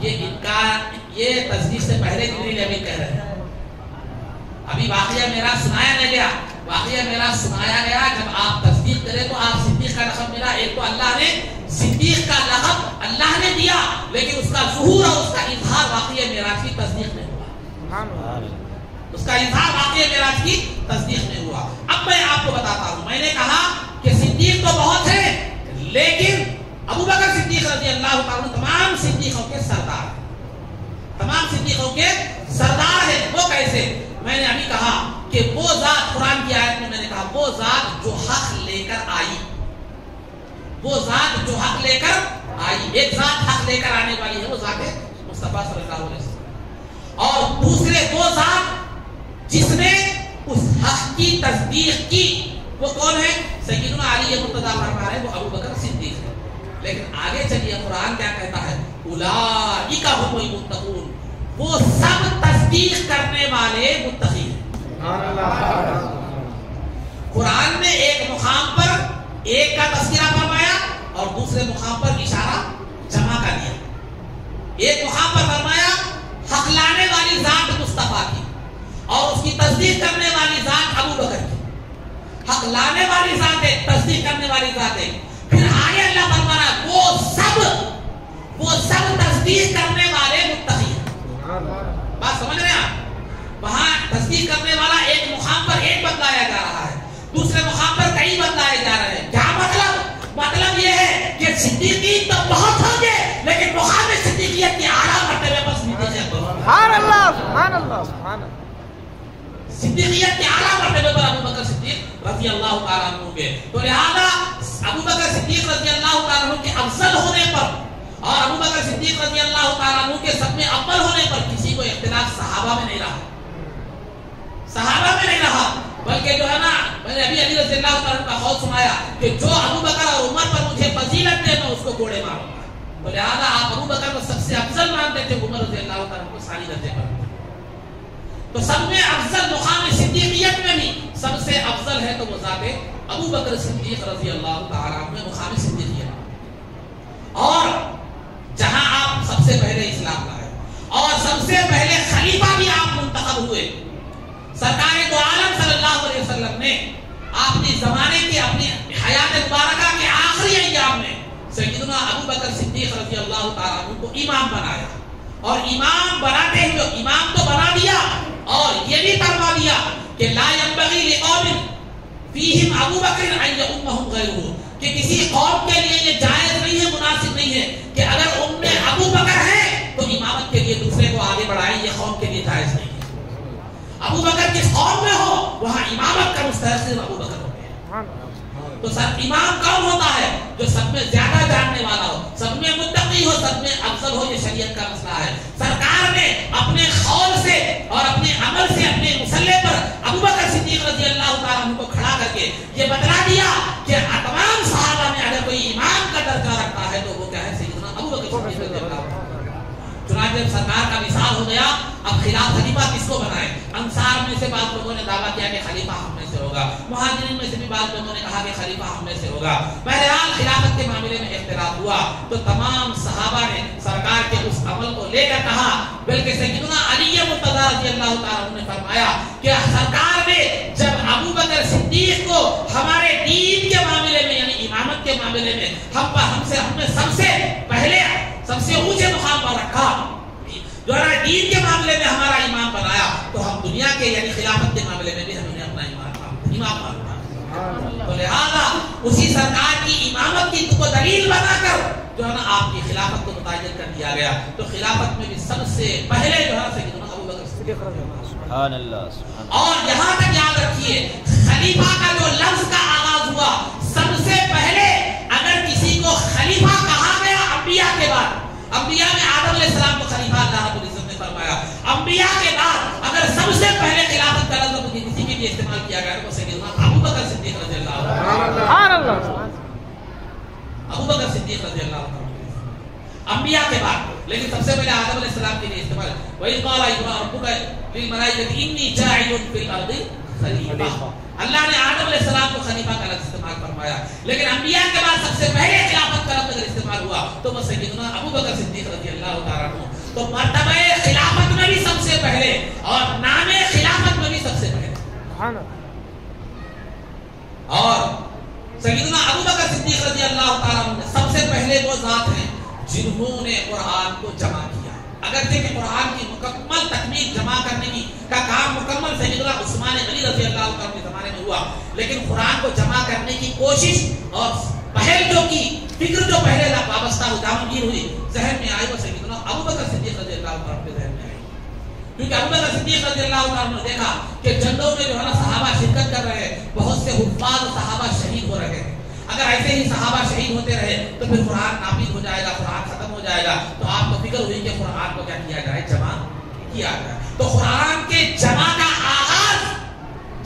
یہ انکار، یہ تصدیق سے پہلے جبریل امین کہہ رہے ہیں. ابھی واقعہ معراج سنایا نہیں گیا، واقعہ معراج سنایا گیا جب آپ تصدیق کریں تو آپ صدیق کا لقب ملا. ایک تو اللہ نے صدیق کا لقب اللہ نے دیا لیکن اس کا ظہور اور اس کا اظہار واقعہ معراج کی تصدیق میں ہوا، اس کا اظہار واقعہ معراج کی تصدیق میں ہوا. اب میں آپ کو بتاتا ہوں، میں نے کہا کہ صدیق تو بہت ہیں لیکن ابو بکر صدیق رضی اللہ تعالیٰ تمام صدیقوں کے سردار ہیں، تمام صدیقوں کے سردار ہیں. وہ کیسے؟ میں نے ابھی کہا کہ وہ ذات، قرآن کی آیت میں نے کہا وہ ذات جو حق لے کر آئی، وہ ذات جو حق لے کر آئی، ایک ذات حق لے کر آنے والی ہے وہ ذات مصطفیٰ صلی اللہ علیہ وسلم، اور دوسرے وہ ذات جس نے اس حق کی تصدیق کی وہ کون ہے؟ سیدنا علی مرتضیٰ فرما رہے ہیں وہ ابو بکر صدیق ہے. لیکن آگے چلیے قرآن کیا کہتا ہے؟ اولئک هم المتقون، وہ سب تصدیق کرنے والے متقی ہیں. قرآن نے ایک مقام پر ایک کا تذکرہ فرمایا اور دوسرے مقام پر اشارہ جمع کر دیا. ایک مقام پر فرمایا حق لانے والی ذات مصطفیٰ کی اور اس کی تصدیق کرنے والی ذات ابو بکر کی. حق لانے والی ذات ہے، تصدیق کرنے والی ذات ہے. پھر آگے اللہ فرمایا وہ سب تصدیق کرنے والے متقی ہیں. بات سمجھ رہے ہیں آپ؟ وہاں تصدیق کرنے والا ایک مقام پر ایک بتلایا جا رہا ہے، دوسرے مقام پر کئی بتلائے جا رہے ہیں. کیا مطلب یہ ہے کہ صدیقین تو بہت ہوں گے لیکن مقام صدیقیت کی اعلیٰ مرتبے پر صدیقیت سبحان اللہ سبحان اللہ سبحان اللہ، صدیقیت کی اعلیٰ مرتبے پر ابو بکر صدیق رضی اللہ تعالیٰ عنہ ہوں گے. تو لہذا ابو بکر صدیق رضی اللہ تعالیٰ عنہ کے افضل ہونے پر اور ابو بکر صدیق رضی اللہ تعالیٰ عنہ کے سب میں اول ہونے پر کسی کو اختلاف صحابہ میں نہیں رہا، صحابہ میں نہیں رہا، بلکہ جو ہے نا میں نے ابھی علی رضی اللہ تعالیٰ کا قول سنایا کہ جو ابو بکر اور عمر پر مجھے فضیلت دے میں اس کو کوڑے ماروں گا. تو لہٰذا آپ ابو بکر کو سب سے افضل مانتے تھے، عمر رضی اللہ تعالیٰ کو ثانی درجے پر. تو سب میں افضل مقام صدیقیت میں بھی سب سے افضل ہے تو وہ ذات ابو بکر صدیق رضی اللہ تعالیٰ عنہ مقام صدیقیت. اور جہاں آپ سب سے پہلے اسلام لائے اور سب سے پہلے خلیفہ بھی آپ منتخب ہوئے، سرکار دو عالم صلی اللہ علیہ وسلم نے اپنی زمانے کی اپنی حیات مبارکہ کے آخری ایام میں سیدنا ابو بکر صدیق رضی اللہ تعالیٰ عنہ کو امام بنایا. اور امام بناتے ہوئے امام تو بنا دیا اور یہ بھی فرما دیا کہ لا ينبغي لقوم فیہم ابو بکر ان یؤمہم غیرہ، کہ کسی قوم کے لیے یہ جائز نہیں ہے، مناسب نہیں ہے کہ اگر ام میں ابو بکر ہے تو امامت کے لیے دوسرے کو آگے بڑھائیں، یہ قوم کے لیے جائز نہیں ہے۔ ابو بکر جس قوم میں ہو وہاں امامت کا مستحق صرف ابو بکر ہوتے ہیں۔ تو سر امام کون ہوتا ہے؟ جو سب میں زیادہ جاننے والا ہو، سب میں متقی ہو، سب میں افضل ہو، یہ شریعت کا مسئلہ ہے۔ سرکار نے اپنے قول سے اور اپنے عمل سے اپنے مسلح پر ابو بکر صدیق رضی اللہ تعالیٰ عنہ کو کھڑا کر کے یہ بتلا دیا کہ تمام صحابہ میں اگر کوئی امام کا درجہ رکھتا ہے تو وہ کیا ہے؟ سیدنا ابو بکر صدیق رضی اللہ تعالیٰ عنہ۔ چنانچہ جب سرکار کا وصال ہو گیا، اب خلیفہ کس کو بنائے؟ انصار میں سے بعض لوگوں نے دعویٰ کیا کہ خلیفہ ہم میں سے ہوگا، مہاجرین میں سے بھی بعض لوگوں نے کہا کہ خلیفہ ہم میں سے ہوگا۔ بہرحال خلافت کے معاملے میں اختلاف ہوا تو تمام صحابہ نے سرکار کے اس عمل کو لے کر کہا، بلکہ سیدنا علی مرتضیٰ رضی اللہ تعالیٰ عنہ نے فرمایا کہ سرکار نے جب ابو بکر صدیق کو ہمارے دین کے معاملے میں یعنی امامت کے معاملے میں ہم نے سب سے پہلے سب سے اونچے مقام پر رکھا، جو ہے دین کے معاملے میں ہمارا امام بنایا، تو ہم دنیا کے یعنی خلافت کے معاملے میں بھی ہم نے اپنا امام مانا۔ تو لہذا اسی سرکار کی امامت کی کو دلیل بنا کر جو ہے نا آپ کی خلافت کو متعین کر دیا گیا۔ تو خلافت میں بھی سب سے پہلے جو ہے سیدنا ابو بکر صدیق رضی اللہ عنہ۔ اور یہاں تک یاد رکھیے خلیفہ کا جو لفظ کا آغاز ہوا، سب سے پہلے اگر کسی کو خلیفہ کہا گیا انبیاء کے بعد، انبیاء میں آدم علیہ السلام کو خلیفہ اللہ رب العزت نے فرمایا، انبیاء کے بعد اگر سب سے پہلے خلافت کا لفظ کسی کے لیے استعمال کیا گیا تو سیدنا ابو بکر صدیق رضی اللہ عنہ، ابو بکر صدیق رضی اللہ عنہ انبیاء کے بعد، لیکن سب سے پہلے آدم علیہ السلام کے لیے استعمال۔ وَإِذْ قَالَ رَبُّكَ لِلْمَلَائِكَةِ إِنِّي جَاعِلٌ فِي الْأَرْضِ خلیفہ، اللہ نے آدم علیہ السلام کو خلیفہ کا لفظ استعمال فرمایا، لیکن انبیاء کے بعد سب سے پہلے خلافت کا لفظ استعمال ہوا تو وہ سیدنا ابو بکر صدیق رضی اللہ تعالیٰ عنہ۔ تو مرتبہ خلافت میں بھی سب سے پہلے اور نام خلافت میں بھی سب سے پہلے، اور سیدنا ابو بکر صدیق رضی اللہ تعالیٰ عنہ سب سے پہلے وہ ذات ہیں جنہوں نے قرآن کو جمع کیا۔ اگرچہ کہ قرآن کی مکمل تکمیل جمع کرنے کا کام مکمل سیدنا عثمان غنی رضی اللہ عنہ کے زمانے میں ہوا، لیکن قرآن کو جمع کرنے کی کوشش اور پہل جو کی، فکر جو پہلے وابستہ دامنگیر ہوئی، ذہن میں آئی، وہ سیدنا ابو بکر صدیق رضی اللہ عنہ کے ذہن میں آئی، کیونکہ ابو بکر صدیق رضی اللہ عنہ نے دیکھا کہ جنگوں میں جو ہے نا صحابہ شرکت کر رہے ہیں، بہت سے حفاظ صحابہ شہید ہو رہے ہیں، اگر ایسے ہی صحابہ شہید ہوتے رہے تو پھر قرآن نافذ ہو جائے گا، قرآن ختم ہو جائے گا۔ تو آپ کو فکر ہوئی کہ قرآن کو کیا کیا جائے؟ جمع کیا جائے۔ تو قرآن کے جمع کا آغاز،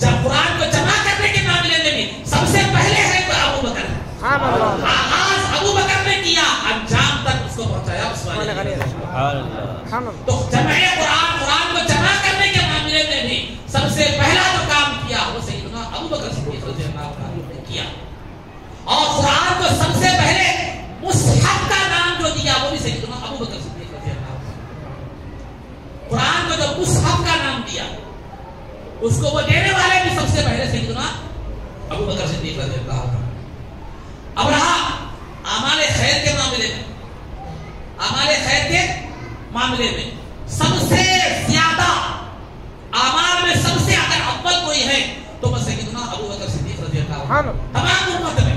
جب قرآن کو جمع کرنے کے معاملے میں بھی سب سے پہلے ہے تو ابو بکر، آغاز ابو بکر نے کیا، انجام تک اس کو پہنچایا عثمان غنی۔ تو جمع قرآن کو جمع کرنے کے معاملے میں بھی سب سے پہلا جو کام کیا وہ سیدنا ابو بکر صدیق رضی اللہ عنہ نے کیا، اور قرآن کو سب سے پہلے مصحف کا نام جو دیا وہ بھی سیدنا ابو بکر صدیق رضی اللہ عنہ۔ قرآن کو جو مصحف کا نام دیا اس کو وہ دینے والے بھی سب سے پہلے سیدنا ابو بکر صدیق رضی اللہ عنہ۔ اب رہا اعمال خیر کے معاملے میں، اعمال خیر کے معاملے میں سب سے زیادہ اعمال میں سب سے اگر اول کوئی ہے تو وہ سیدنا ابو بکر صدیق رضی اللہ عنہ۔ تمام امت میں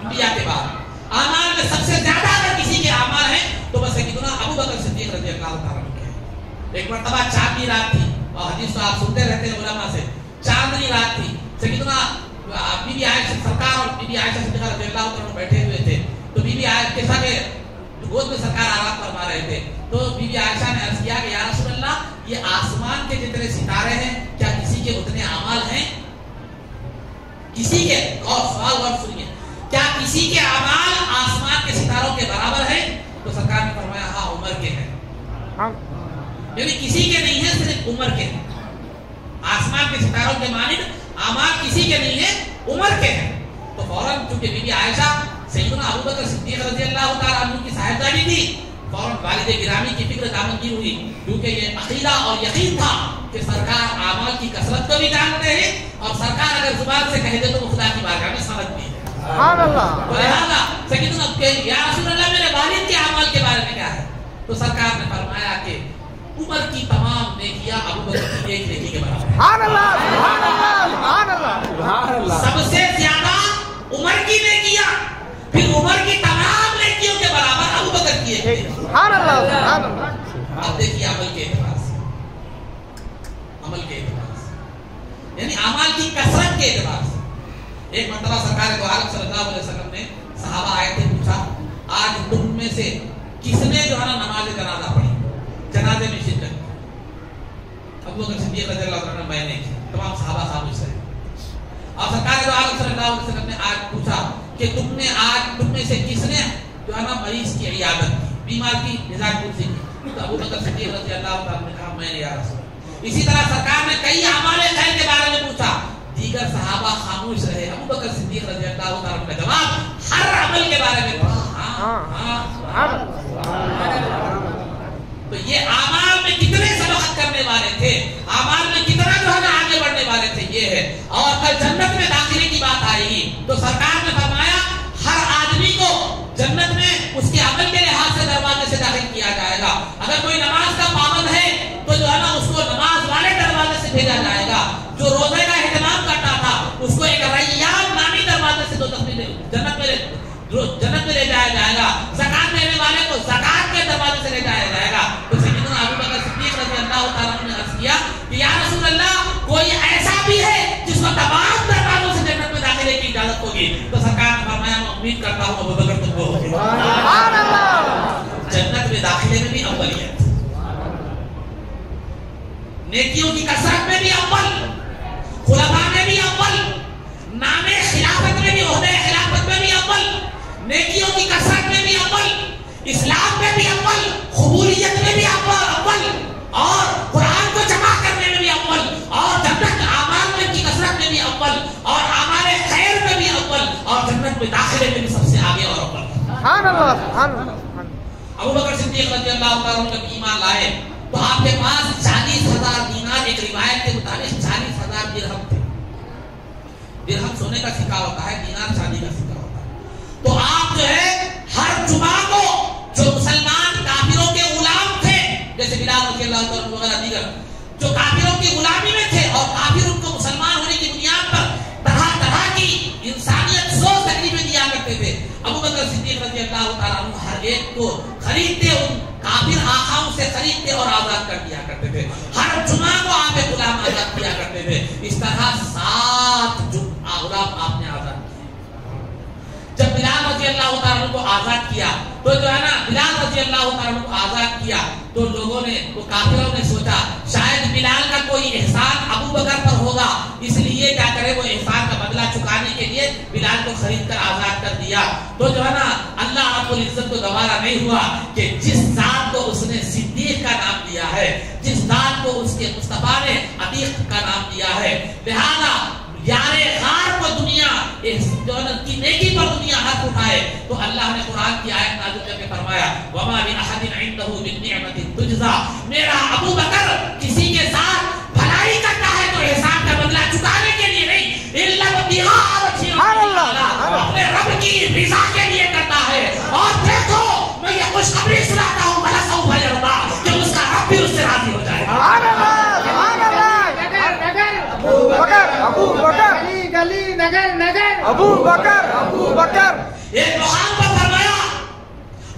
انبیاء کے بعد اعمال میں سب سے زیادہ اگر کسی کے اعمال ہیں تو وہ سیدنا ابو بکر صدیق رضی اللہ تعالیٰ عنہ کے۔ ایک مرتبہ چاندنی رات تھی، اور حدیث تو آپ سنتے رہتے ہیں علماء سے، چاندنی رات تھی، سیدنا بی بی عائشہ سرکار اور بی بی عائشہ صدیقہ رضی اللہ عنہ بیٹھے ہوئے تھے، تو بی بی عائشہ کے ساتھ گود میں سرکار آرام فرما رہے تھے، تو بی بی عائشہ نے عرض کیا کہ یا رسول اللہ یہ آسمان کے جتنے ستارے ہیں کیا کسی کے اتنے اعمال ہیں؟ کسی کے، اور سوال غور سنیے، کیا کسی کے اعمال آسمان کے ستاروں کے برابر ہیں؟ تو سرکار نے فرمایا ہاں عمر کے ہیں، یعنی کسی کے نہیں ہیں، صرف عمر کے ہیں۔ آسمان کے ستاروں کے مانند اعمال کسی کے نہیں ہیں، عمر کے ہیں۔ تو فوراً چونکہ بی بی عائشہ سیدنا ابو بکر صدیق رضی اللہ تعالیٰ عنہ کی صاحبزادی تھی، فوراً والد گرامی کی فکر دامنگیر ہوئی، کیونکہ یہ عقیدہ اور یقین تھا کہ سرکار اعمال کی کثرت کو بھی جانتے ہیں، اور سرکار اگر زبان سے کہہ دے تو وہ خدا کی بارگاہ میں سمجھتی ہے۔ سبحان اللہ۔ تو لہٰذا سیدنا یا رسول اللہ میرے والد کے اعمال کے بارے میں کیا ہے؟ تو سرکار نے فرمایا کہ عمر کی تمام نیکیاں ابو بکر کی ایک نیکی کے برابر ہیں۔ سبحان اللہ، سبحان اللہ، سبحان اللہ۔ سب سے زیادہ عمر کی نیکیاں، پھر عمر کی تمام نیکیوں کے برابر ابو بکر کی ایک نیکی۔ سبحان اللہ سبحان اللہ۔ اب دیکھیے عمل کے اعتبار سے، عمل کے اعتبار سے، یعنی اعمال کی کثرت کے اعتبار سے۔ ایک مرتبہ سرکار دو عالم صلی اللہ علیہ وسلم نے صحابہ آئے تھے، پوچھا آج تم میں سے کس نے جو ہے نا نماز جنازہ پڑھی، جنازے میں شرکت کی؟ ابو بکر صدیق رضی اللہ عنہ میں نے کی، تمام صحابہ خاموش رہے۔ اور سرکار دو عالم صلی اللہ علیہ وسلم نے آج پوچھا کہ تم میں سے کس نے جو ہے نا مریض کی عیادت کی، بیمار کی مزاج پرسی کی؟ تو ابو بکر صدیق رضی اللہ عنہ نے کہا میں نے یا رسول اللہ۔ اسی طرح سرکار نے کئی اعمال خیر کے بارے میں پوچھا، دیگر صحابہ خاموش رہے۔ ابو بکر صدیق رضی اللہ عنہ کا جواب ہر عمل کے بارے میں تو یہ اعمال میں کتنے سبقت کرنے والے تھے، اعمال میں کتنا جو ہے نا آگے بڑھنے والے تھے، یہ ہے۔ اور کل جنت میں داخلے کی بات آئے گی تو سرکار نے فرمایا ہر آدمی کو جنت میں اس کے عمل کے لحاظ سے دروازے سے داخل کیا جائے گا۔ اگر کوئی نماز کا پابند ہے تو جو ہے نا اس کو نماز والے دروازے سے بھیجا جائے گا، جو روزے کا اہتمام کرتا تھا اس کو ایک ریان نامی دروازے سے جنت میں لے جایا جائے گا، زکات دینے والے کو زکات کے دروازے سے لے جایا جائے گا۔ تو سیدنا ابو بکر صدیق رضی اللہ تعالیٰ عنہ نے عرض کیا کہ یا رسول اللہ کوئی ایسا بھی ہے جس کو تمام دروازوں سے جنت میں داخلے کی اجازت ہوگی؟ تو سرکار نے فرمایا میں امید کرتا ہوں ابو بکر تم کو جنت میں داخلے میں بھی اولیت، نیکیوں کی کثرت میں بھی اول، خلفاء میں بھی اول، نام خلافت میں بھی، عہدے خلافت میں بھی اول، نیکیوں کی کثرت میں بھی اول، اسلام میں بھی اول، قبولیت میں بھی اول، اور قرآن کو جمع کرنے میں بھی اول، اور جنت اعمال میں کی کثرت میں بھی اول، اور اعمال خیر میں بھی اول، اور جنت میں داخلے میں بھی سب سے آگے اور اول۔ سبحان اللہ سبحان اللہ۔ ابو بکر صدیق رضی اللہ تعالیٰ عنہ جب ایمان لائے تو آپ کے پاس 40,000 دینار، ایک روایت کے مطابق 40,000 درہم تھے۔ درہم سونے کا سکہ ہوتا ہے، دینار چاندی کا سکہ ہوتا ہے۔ تو آپ جو ہے ہر جمعہ کو جو مسلمان کافروں کے غلام تھے، جیسے بلال رضی اللہ عنہ وغیرہ دیگر جو کافروں کی غلامی میں تھے اور کافر ان کو مسلمان ہونے کی بنیاد پر طرح طرح کی انسانیت سوز تکلیفیں دیا کرتے تھے، ابو بکر صدیق رضی اللہ تعالیٰ عنہ ہر ایک کو خریدتے، ان کافر آقاؤں سے خریدتے اور آزاد کر دیا کرتے تھے۔ ہر جمعہ کو آپ غلام آزاد کیا کرتے تھے۔ اس طرح 7 غلام آپ نے آزاد کیے۔ جب بلال رضی اللہ تعالیٰ عنہ کو آزاد کیا تو جو ہے نا بلال رضی اللہ تعالیٰ عنہ کو آزاد کیا تو لوگوں نے، تو کافروں نے سوچا شاید بلال کا کوئی احسان ابو بکر پر ہوگا، اس لیے کیا کرے وہ احسان کا بدلہ چکانے کے لیے بلال کو خرید کر آزاد کر دیا۔ تو جو ہے نا اللہ رب العزت کو گوارا نہیں ہوا کہ جس ذات کو اس نے صدیق کا نام دیا ہے، جس ذات کو اس کے مصطفیٰ نے عتیق کا نام دیا ہے، لہذا یار غار کو دنیا کی نیکی پر دنیا ہاتھ اٹھائے تو اللہ نے قرآن کی آیت نازل کر کے فرمایا وما لأحد عنده من نعمة تجزى، میرا ابو بکر کسی کے ساتھ بھلائی کرتا ہے تو احسان کا بدلہ چکانے کے لیے نہیں، الا ابتغاء وجه اللہ، اپنے رب کی رضا کے لیے کرتا ہے۔ اور دیکھو میں یہ خوشخبری سناتا ہوں فلسوف یرضى کہ اس کا رب بھی اس سے راضی ہو جائے گا۔ ابو بکر گلی نگر نگر ابو بکر ایک مقام پر فرمایا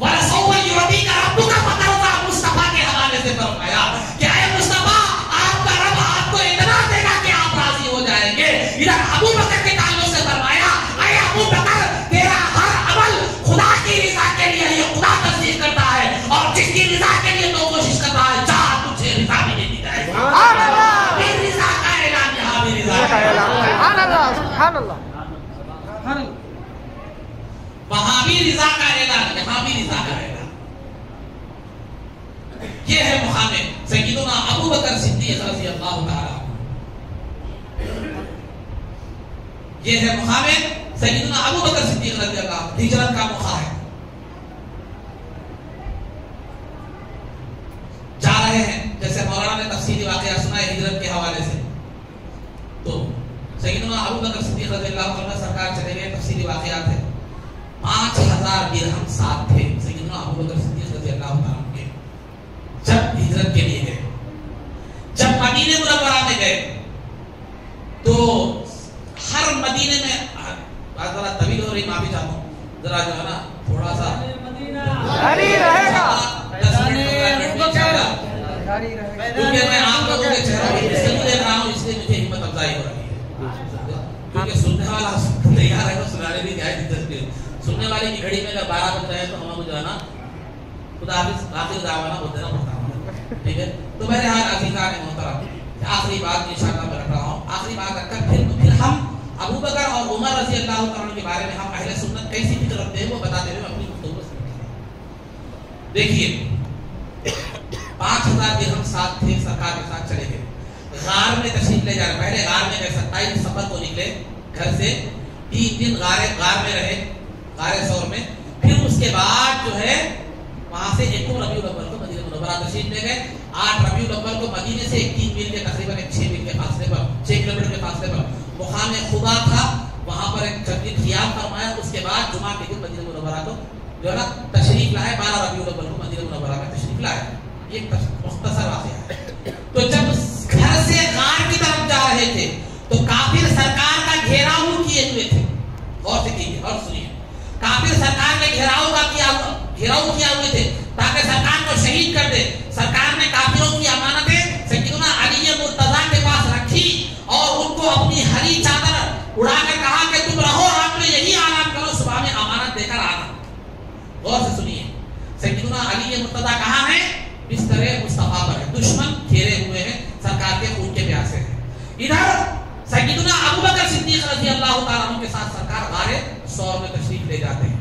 وَلَسَوْفَ يُعْطِيكَ رَبُّكَ فَتَرْضَىٰ، مصطفیٰ کے حوالے سے فرمایا کہ اے مصطفیٰ آپ کا رب آپ کو اتنا دے گا کہ آپ راضی ہو جائیں گے۔ ادھر ابو بکر کے تعلق سے فرمایا اے ابو بکر تیرا ہر عمل خدا کی رضا کے لیے یہ خدا تصدیق کرتا ہے، اور جس کی رضا کے لیے تو کوشش کرتا ہے چاہ تجھے رضا بھی نہیں دی جائے گی۔ رضا کا اعلان یہاں بھی رضا کا اعلان، سبحان اللہ سبحان اللہ۔ وہاں بھی رضا کا اعلان، یہاں بھی رضا کا اعلان۔ یہ ہے مقام سیدنا ابو بکر صدیق رضی اللہ تعالیٰ، یہ ہے مقام سیدنا ابو بکر صدیق رضی اللہ، ہجرت کا موقع ہے، جا رہے ہیں، جیسے مولانا نے تفصیلی واقعہ سنا ہے ہجرت کے حوالے سے، تو سیدنا ابو بکر صدیق رضی اللہ عنہ سرکار چلے گئے، تفصیلی واقعات ہے۔ 5,000 درہم ساتھ تھے سیدنا ابو بکر صدیق رضی اللہ عنہ کے، جب ہجرت کے لیے گئے، جب مدینہ منورہ میں گئے تو ہر مدینے میں بات ذرا طویل ہو رہی، معافی چاہتا ہوں، ذرا جو ہے نا تھوڑا سا جاری رہے گا، 10 منٹ 15 منٹ میں چل رہا، کیونکہ میں آپ لوگوں کے چہروں کو اس لیے دیکھ رہا ہوں، اس لیے مجھے ہمت افزائی ہو رہی ہے، کیونکہ سننے والا تیار ہے تو سنانے بھی کیا ہے دلچسپی، سننے والے کی گھڑی میں اگر 12 بج رہے ہیں تو ہمیں جو ہے نا خدا حافظ آخر دعوانا بول دینا پڑتا ہے، ٹھیک ہے؟ تو میرے حال عزیزان محترم، آخری بات انشاءاللہ میں رکھ رہا ہوں، آخری بات رکھ کر پھر ہم ابو بکر اور عمر رضی اللہ عنہ کے بارے میں ہم اہل سنت کیسی فکر رکھتے ہیں وہ بتاتے ہوئے اپنی گفتگو سے دیکھیے 5000 درہم ساتھ تھے، سرکار کے ساتھ چلے گئے، غار میں تشریف لے جا رہے، پہلے غار میں گئے 27 صفر کو نکلے گھر سے، 3 دن غار میں رہے، غار ثور میں، پھر اس کے بعد جو ہے وہاں سے 1 ربیع الاول کو مدینہ منورہ تشریف لے گئے، 8 ربیع الاول کو مدینے سے 3 میل کے تقریباً 6 میل کے فاصلے پر 6 کلومیٹر کے فاصلے پر مقام خدا تھا، وہاں پر ایک چندی قیام فرمایا، اس کے بعد جمعہ کے دن مدینہ منورہ کو جو ہے نا تشریف لائے، 12 ربیع الاول کو مدینہ منورہ میں تشریف لائے، یہ مختصر واقعہ ہے۔ تو جب گھر سے غار کی طرف جا رہے تھے تو کافر سرکار کا گھیراؤ کیے ہوئے تھے، غور سے کیجیے اور سنیے، کافر سرکار کے گھیراؤ کیا ہوئے تھے تاکہ سرکار کو شہید کر دے۔ سرکار نے کافروں کی امانتیں سیدنا علی مرتضیٰ کے پاس رکھی اور ان کو اپنی ہری چادر اڑا کر کہا کہ تم رہو، رات میں یہی آرام کرو، صبح میں امانت دے کر آنا۔ غور سے سنیے، سیدنا علی مرتضیٰ کہاں ہے؟ بستر مصطفیٰ پر ہے، دشمن گھیرے ہوئے ہیں، سرکار کے خون کے پیاسے ہیں۔ ادھر سیدنا ابوبکر صدیق رضی اللہ تعالیٰ عنہ کے ساتھ سرکار غار ثور میں تشریف لے جاتے ہیں،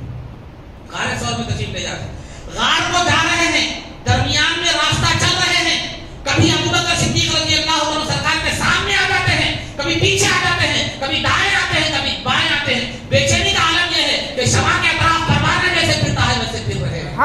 غار ثور میں تشریف لے جاتے ہیں، غار کو جا رہے ہیں، درمیان میں راستہ چل رہے ہیں، کبھی ابوبکر صدیق رضی اللہ عنہ سرکار کے سامنے آ جاتے ہیں، کبھی پیچھے آ جاتے ہیں، کبھی دائیں آتے ہیں، کبھی بائیں آتے ہیں۔ بے چینی کا عالم یہ ہے کہ شمع کے اطراف پروانہ جیسے پھرتا ہے ویسے پھر رہے ہیں۔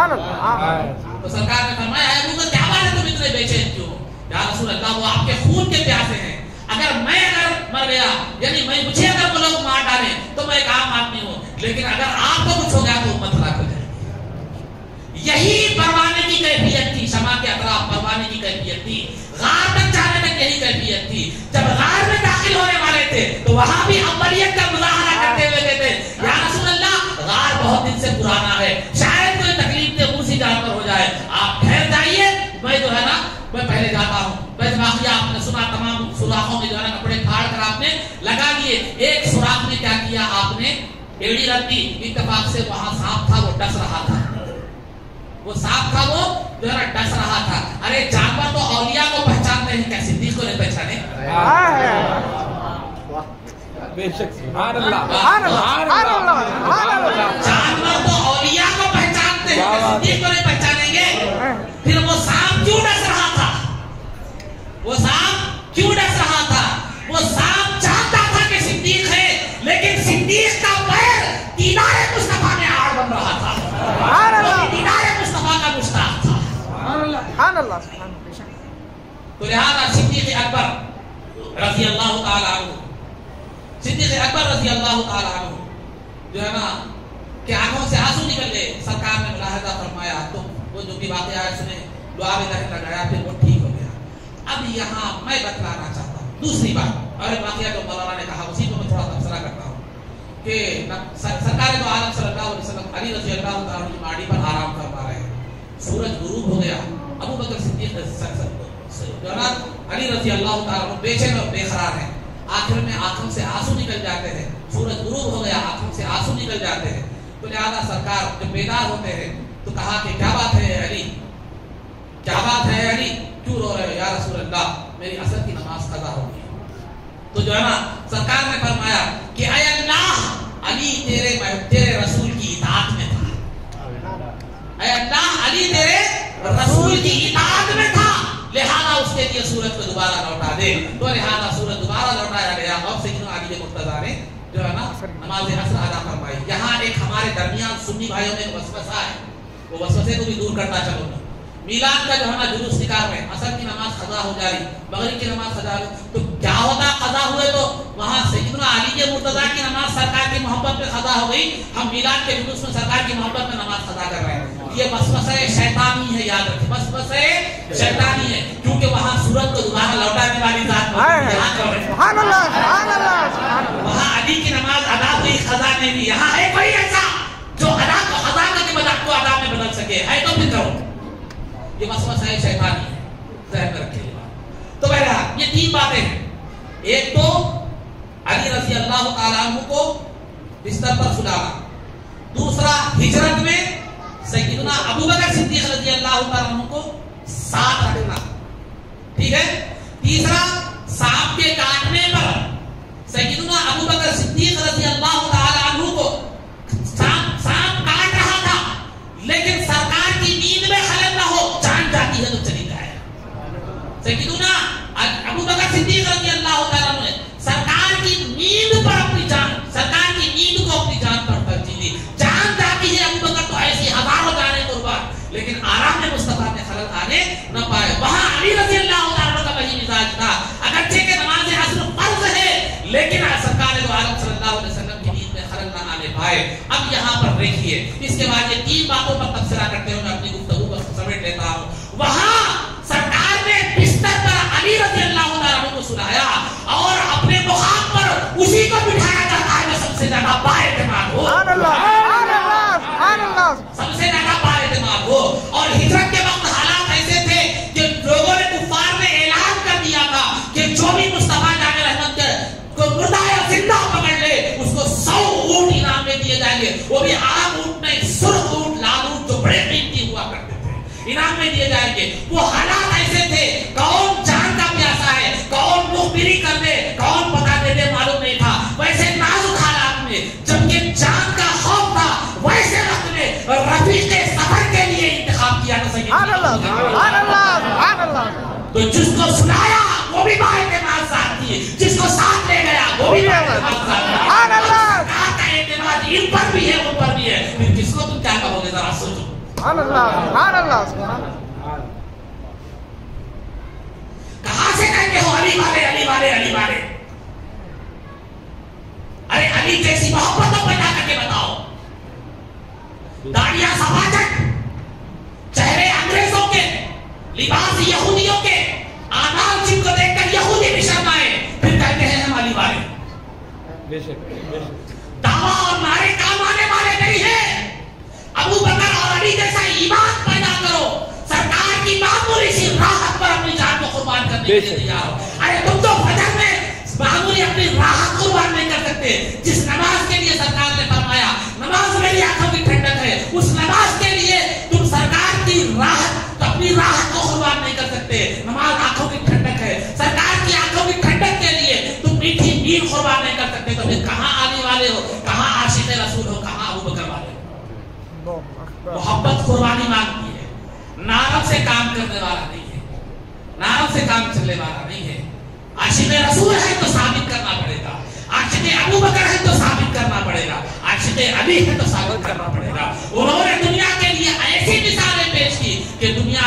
تو سرکار نے فرمایا اے ابوبکر کیا بات ہے، تم اتنے بے چین کیوں ہو؟ یا رسول اللہ وہ آپ کے خون کے پیاسے ہیں، اگر میں مر گیا یعنی مجھے اگر وہ لوگ مار ڈالیں تو میں ایک عام آدمی ہوں، لیکن اگر آپ کو کچھ ہو گیا تو امت ہلاک ہو جائے گی۔ یہی پروانے کی کیفیت تھی، شمع کے اطراف پروانے کی کیفیت تھی، غار تک جانے تک یہی کیفیت تھی۔ جب غار میں داخل ہونے والے تھے تو وہاں بھی اولیت کا مظاہرہ کرتے ہوئے کہتے یا رسول اللہ غار بہت دن سے پرانا ہے، شاید کوئی تکلیف دے موسی جانور ہو جائے، آپ ٹھہر جائیے، میں جو ہے نا میں پہلے جاتا ہوں۔ واقعہ آپ نے سنا، تمام سوراخوں میں جو ہے نا کپڑے پھاڑ کر آپ نے لگا دیے، ایک سوراخ میں کیا کیا آپ نے؟ ایڑی رکھ دی، اتفاق سے وہاں سانپ تھا، وہ ڈس رہا تھا، وہ سانپ تھا وہ جو ہے نا ڈس رہا تھا۔ ارے جانور تو اولیاء کو پہچانتے ہیں، کیا صدیق کو نہیں پہچانے؟ بے شک سبحان اللہ، جانور تو اولیاء کو پہچانتے ہیں، کیا صدیق کو نہیں پہچانیں گے؟ پھر وہ سانپ کیوں ڈس رہا تھا؟ وہ سانپ کیوں ڈس رہا تھا؟ وہ سانپ چاہتا تھا کہ صدیق ہے، لیکن صدیق کا پیر دیدار مصطفیٰ میں آڑ بن رہا تھا، دیدار مصطفیٰ کا مشتاق تھا۔ تو لہذا صدیق اکبر رضی اللہ تعالیٰ عنہ، صدیق اکبر رضی اللہ تعالیٰ عنہ جو ہے نا کہ آنکھوں سے آنسو نکل گئے، سرکار نے ملاحظہ فرمایا تو وہ جو بھی واقعہ ہے سنے، دعا میں دہن لگایا، پھر وہ ٹھیک ہو گیا۔ اب یہاں میں بتلانا چاہتا ہوں دوسری بات، اور ایک واقعہ جو مولانا نے کہا اسی کو میں تھوڑا تبصرہ کرتا ہوں کہ سرکار دو عالم صلی اللہ علیہ وسلم علی رضی اللہ تعالیٰ کی ماڑی پر آرام فرما رہے ہیں، سورج غروب ہو گیا، ابوبکر صدیق جو ہے نا علی رضی اللہ تعالیٰ بے چین اور بے قرار ہیں، آخر میں آنکھوں سے آنسو نکل جاتے ہیں، سورج غروب ہو گیا، آنکھوں سے آنسو نکل جاتے ہیں۔ تو لہذا سرکار جب بیدار ہوتے ہیں تو کہا کہ کیا بات ہے علی، کیا بات ہے علی، کیوں رو رہے ہو؟ یا رسول اللہ میری عصر کی نماز قضا ہو گئی۔ تو جو ہے نا سرکار نے فرمایا کہ اے اللہ علی تیرے رسول کی اطاعت میں تھا، اے اللہ علی تیرے رسول کی اطاعت میں تھا، لہذا اس کے لیے سورج کو دوبارہ لوٹا دے۔ تو لہذا سورج دوبارہ لوٹایا گیا اور سیدنا علی مرتضیٰ نے جو ہے نا نماز عصر ادا فرمائی۔ یہاں ایک ہمارے درمیان سنی بھائیوں میں وسوسہ ہے، وہ وسوسے کو بھی دور کرتا چلو نا۔ میلاد کا جو ہے نا جلوس نکال رہے ہیں، عصر کی نماز قضا ہو جا رہی، مغرب کی نماز قضا ہو، تو کیا ہوتا قضا ہوئے تو وہاں سیدنا علی مرتضیٰ کی نماز سرکار کی محبت میں قضا ہو گئی، ہم میلاد کے جلوس میں سرکار کی محبت میں نماز قضا کر رہے ہیں۔ یہ وسوسہ شیطانی ہے، یاد رکھیں وسوسہ شیطانی ہے، کیوں کیونکہ وہاں سورج کو دوبارہ لوٹانے والی ذات سبحان اللہ سبحان اللہ وہاں علی کی نماز ادا ہوئی قضا نے بھی. یہاں ہے کوئی ایسا جو ادا کو قضا کر کے بعد کو ادا میں بدل سکے؟ ہے تو پھر کرو. یہ وسوسہ ہے شیطانی ہے، ذہن میں رکھیے. تو بہرحال یہ تین باتیں ہیں. ایک تو علی رضی اللہ تعالیٰ عنہ کو بستر پر سلانا، دوسرا ہجرت میں سیدنا ابوبکر صدیق رضی اللہ تعالیٰ عنہ کو ساتھ رکھنا، ٹھیک ہے. تیسرا سانپ کے کاٹنے پر سیدنا ابوبکر صدیق رضی اللہ تعالیٰ عنہ کو سانپ کاٹ رہا تھا لیکن سرکار کی نیند میں خلل نہ ہو، جان جاتی ہے تو چلی جائے. سیدنا ابوبکر صدیق رضی اللہ تعالیٰ عنہ نے سرکار کی نیند پر اپنی جان، سرکار کی نیند کو اپنی جان پر ترجیح دی. جان جاتی ہے ابوبکر تو ایسی ہزاروں جانیں قربان، لیکن آرام میں مصطفیٰ میں خلل آنے نہ پائے. وہاں علی رضی اللہ تعالیٰ کا وہی مزاج تھا. اگرچہ کہ نماز عصر فرض ہے لیکن سرکار دو عالم صلی اللہ علیہ وسلم کی نیند میں خلل نہ آنے پائے. اب یہاں پر دیکھیے اس کے بعد یہ تین باتوں پر تبصرہ کرتے ہوئے میں اپنی گفتگو کو سمیٹ لیتا ہوں. وہاں سرکار نے بستر پر علی رضی اللہ تعالیٰ کو سلایا اور اپنے مقام پر اسی کو بٹھایا جاتا ہے جو سب سے زیادہ بااعتماد ہو. سبحان اللہ سبحان اللہ سبحان اللہ. سب سے زیادہ بااعتماد ہو. اور ہجرت کے وقت حالات ایسے تھے کہ لوگوں نے کفار نے اعلان کر دیا تھا کہ جو بھی مصطفیٰ جان رحمت کو مردہ یا زندہ پکڑ لے اس کو 100 اونٹ انعام میں دیے جائیں گے. وہ بھی عام اونٹ نہیں، سرخ اونٹ، لال اونٹ جو بڑے قیمتی ہوا کرتے تھے، انعام میں دیے جائیں گے. وہ حالات ایسے تھے کون جان کا پیاسا ہے، کون مخبری کر دے، کون بتا دے دے معلوم نہیں تھا. ویسے نازک حالات میں جبکہ جان کا خوف تھا ویسے وقت میں رفیق سفر کے لیے انتخاب کیا تھا. سبحان اللہ سبحان اللہ سبحان اللہ. تو جس کو سنایا وہ بھی بااعتماد ذات تھی، جس کو ساتھ لے گیا وہ بھی بااعتماد ذات تھی. سبحان اللہ. سرکار کا اعتماد ان پر بھی ہے ان پر بھی ہے. پھر کس کو تم کیا کہو گے ذرا سوچو. سبحان اللہ سبحان اللہ سبحان اللہ. کہاں سے کہتے ہو علی والے علی والے علی والے؟ ارے علی جیسی محبتوں پیدا کر کے بتاؤ. داڑیاں سفاجت، چہرے انگریزوں کے، لباس یہودیوں کے، آداب جن کو دیکھ کر یہودی بھی شرمائے، پھر کہتے ہیں ہم علی والے. بے شک بے شک. دعویٰ اور نعرے کام آنے والے نہیں ہیں. ابو بکر اور علی جیسا ایمان پیدا کرو. سرکار کی معمولی سی راحت پر اپنی جان کو قربان کرنے کے لیے تیار ہو. ارے تم تو فجر میں معمولی اپنی راحت قربان نہیں کر سکتے. جس نماز کے لیے سرکار نے فرمایا نماز میری آنکھوں کی ٹھنڈک ہے، اس نماز کے لیے تم سرکار کی راحت، اپنی راحت کو قربان نہیں کر سکتے. نماز آنکھوں کی ٹھنڈک ہے، سرکار کی آنکھوں کی ٹھنڈک کے لیے تم میٹھی نیند قربان نہیں کر سکتے. تو پھر کہاں آنے والے ہو، کہاں عاشق رسول ہو، کہاں ابو بکر والے ہو؟ محبت قربانی مانگتی ہے، نارم سے کام کرنے والا نہیں ہے، نارم سے کام چلنے والا نہیں ہے. عاشق رسول ہے تو ثابت کرنا پڑے گا، عاشق ابو بکر ہے تو ثابت کرنا پڑے گا، عاشق علی ہے تو ثابت کرنا پڑے گا. انہوں نے دنیا کے لیے ایسی مثالیں پیش کی کہ دنیا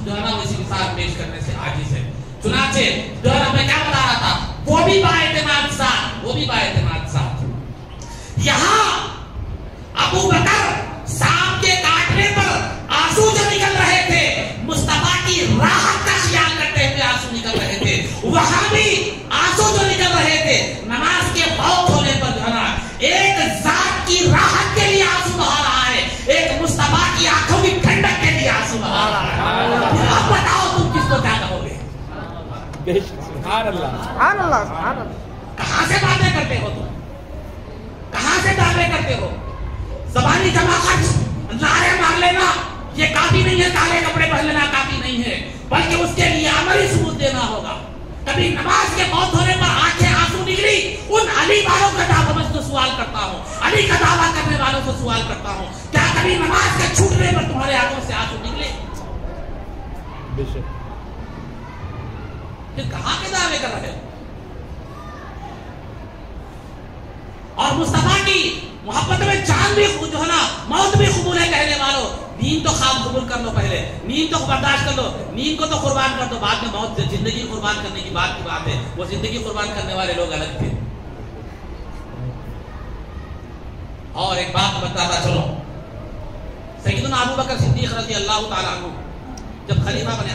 جو ہے نا اسی مثال پیش کرنے سے عاجز ہے. چنانچہ جو ہے نا میں کیا بتا رہا تھا، وہ بھی بااعتماد ذات، وہ بھی بااعتماد ذات. یہاں ابو بکر سانپ کے کاٹنے پر آنسو جو نکل رہے تھے، مصطفیٰ کی راحت کا خیال کرتے ہوئے آنسو نکل رہے تھے. وہاں بھی آنسو جو نکل رہے تھے نماز کے فوت ہونے پر جو ہے نا ایک ذات کی راحت کے لیے آنسو بہا رہا ہے، ایک مصطفیٰ کی آنکھوں کی ٹھنڈک کے لیے آنسو بہا رہا ہے. اب بتاؤ تم کس کو کیا کہو گے؟ بے شک. سبحان اللہ سبحان اللہ سبحان اللہ. کہاں سے باتیں کرتے ہو تم؟ کہاں سے دعوے کرتے ہو؟ زبانی جماعت نعرے مار لینا یہ کافی نہیں ہے، کالے کپڑے پہن لینا کافی نہیں ہے، بلکہ اس کے لیے عملی ثبوت دینا ہوگا. کبھی نماز کے موت ہونے پر آنکھیں آنسو نکلی، ان علی والوں کا دعویٰ سے سوال کرتا ہوں، علی کا دعویٰ کرنے والوں سے سوال کرتا ہوں، کیا کبھی نماز کے چھوٹنے پر تمہارے آنکھوں سے آنسو نکلے؟ بے شک. پھر کہاں کے دعوے کر رہے ہو؟ اور مصطفیٰ کی محبت میں جان بھی جو ہے نا موت بھی قبول ہے کہنے والوں. نیند تو خواب قبول کر لو، پہلے نیند تو برداشت کر لو، نیند کو تو قربان کر دو، بعد میں موت زندگی قربان کرنے کی بات کی بات ہے. وہ زندگی قربان کرنے والے لوگ الگ تھے. اور ایک بات بتاتا چلو، سیدنا ابو بکر صدیق رضی اللہ تعالیٰ عنہ جب خلیفہ بنے،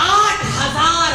8000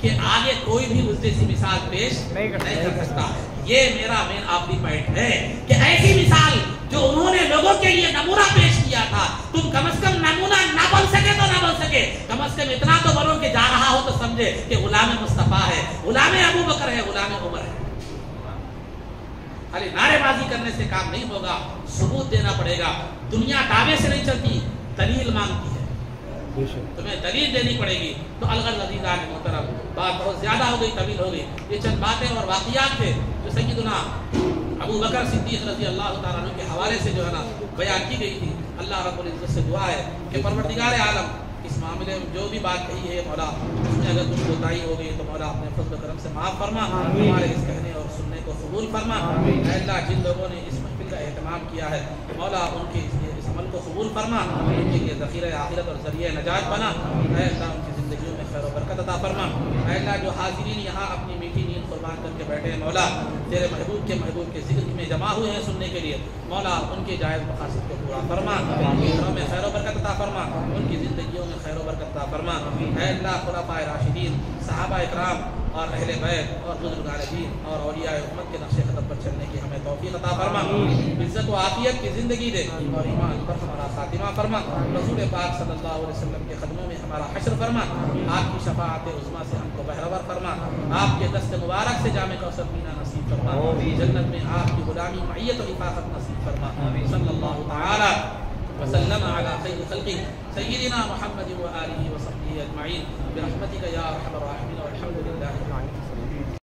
کہ آگے کوئی بھی اس جیسی مثال پیش نہیں نہیں کر سکتا. یہ میرا مین آخری پوائنٹ ہے کہ ایسی مثال جو انہوں نے لوگوں کے لیے نمونہ پیش کیا تھا، تم کم از کم نمونہ نہ بن سکے تو نہ بن سکے، کم از کم اتنا تو بنو کہ جا رہا ہو تو سمجھے کہ غلام مصطفیٰ ہے، غلام ابو بکر ہے، غلام عمر ہے. خالی نعرے بازی کرنے سے کام نہیں ہوگا، ثبوت دینا پڑے گا. دنیا دعوے سے نہیں چلتی، دلیل مانگتی ہے. تمہیں دلیل دینی پڑے گی. تو الغرض عزیزان محترم، بات بہت زیادہ ہو گئی، طویل ہو گئی. یہ چند باتیں اور واقعات تھے جو سیدنا ابو بکر صدیق رضی اللہ تعالیٰ عنہ کے حوالے سے جو ہے نا بیان کی گئی تھی. اللہ رب العزت سے دعا ہے کہ پروردگار عالم اس معاملے میں جو بھی بات کہی ہے مولا، اس میں اگر کچھ کوتاہی ہو گئی تو مولا اپنے فضل و کرم سے معاف فرما، ہمارے اس کہنے اور سننے کو قبول فرما. اے اللہ، جن لوگوں نے اس محفل کا اہتمام کیا ہے مولا، ان کے اس عمل کو قبول فرما، ان کے لیے ذخیرہ آخرت اور ذریعہ نجات بنا. اے اللہ، ان کی زندگیوں میں خیر و برکت عطا فرما. اے اللہ، جو حاضرین یہاں اپنی میٹھی نیند قربان کر کے بیٹھے ہیں مولا، تیرے محبوب کے ذکر میں جمع ہوئے ہیں سننے کے لیے مولا، ان کے جائز مقاصد کو پورا فرما، ان کے گھروں میں خیر و برکت عطا فرما، ان کی زندگیوں میں خیر و برکت عطا فرما. اے اللہ، خلفائے راشدین، صحابہ اکرام اور اہل بیت اور بزرگان دین اور اولیاء امت کے نقش قدم پر چلنے کی ہمیں توفیق عطا فرما. عزت و عافیت کی زندگی دے اور ایمان پر ہمارا خاتمہ فرما. رسول پاک صلی اللہ علیہ وسلم کے قدموں میں ہمارا حشر فرما. آپ کی شفاعت عظمیٰ سے ہم کو بہرور فرما. آپ کے دست مبارک سے جام کوثر پینا نصیب فرما. جنت میں آپ کی غلامی، معیت و حفاظت نصیب فرما. صلی اللہ تعالی وسلم على خير خلقه سيدنا محمد وآله وصحبه أجمعين برحمتك يا أرحم الراحمين والحمد لله رب العالمين.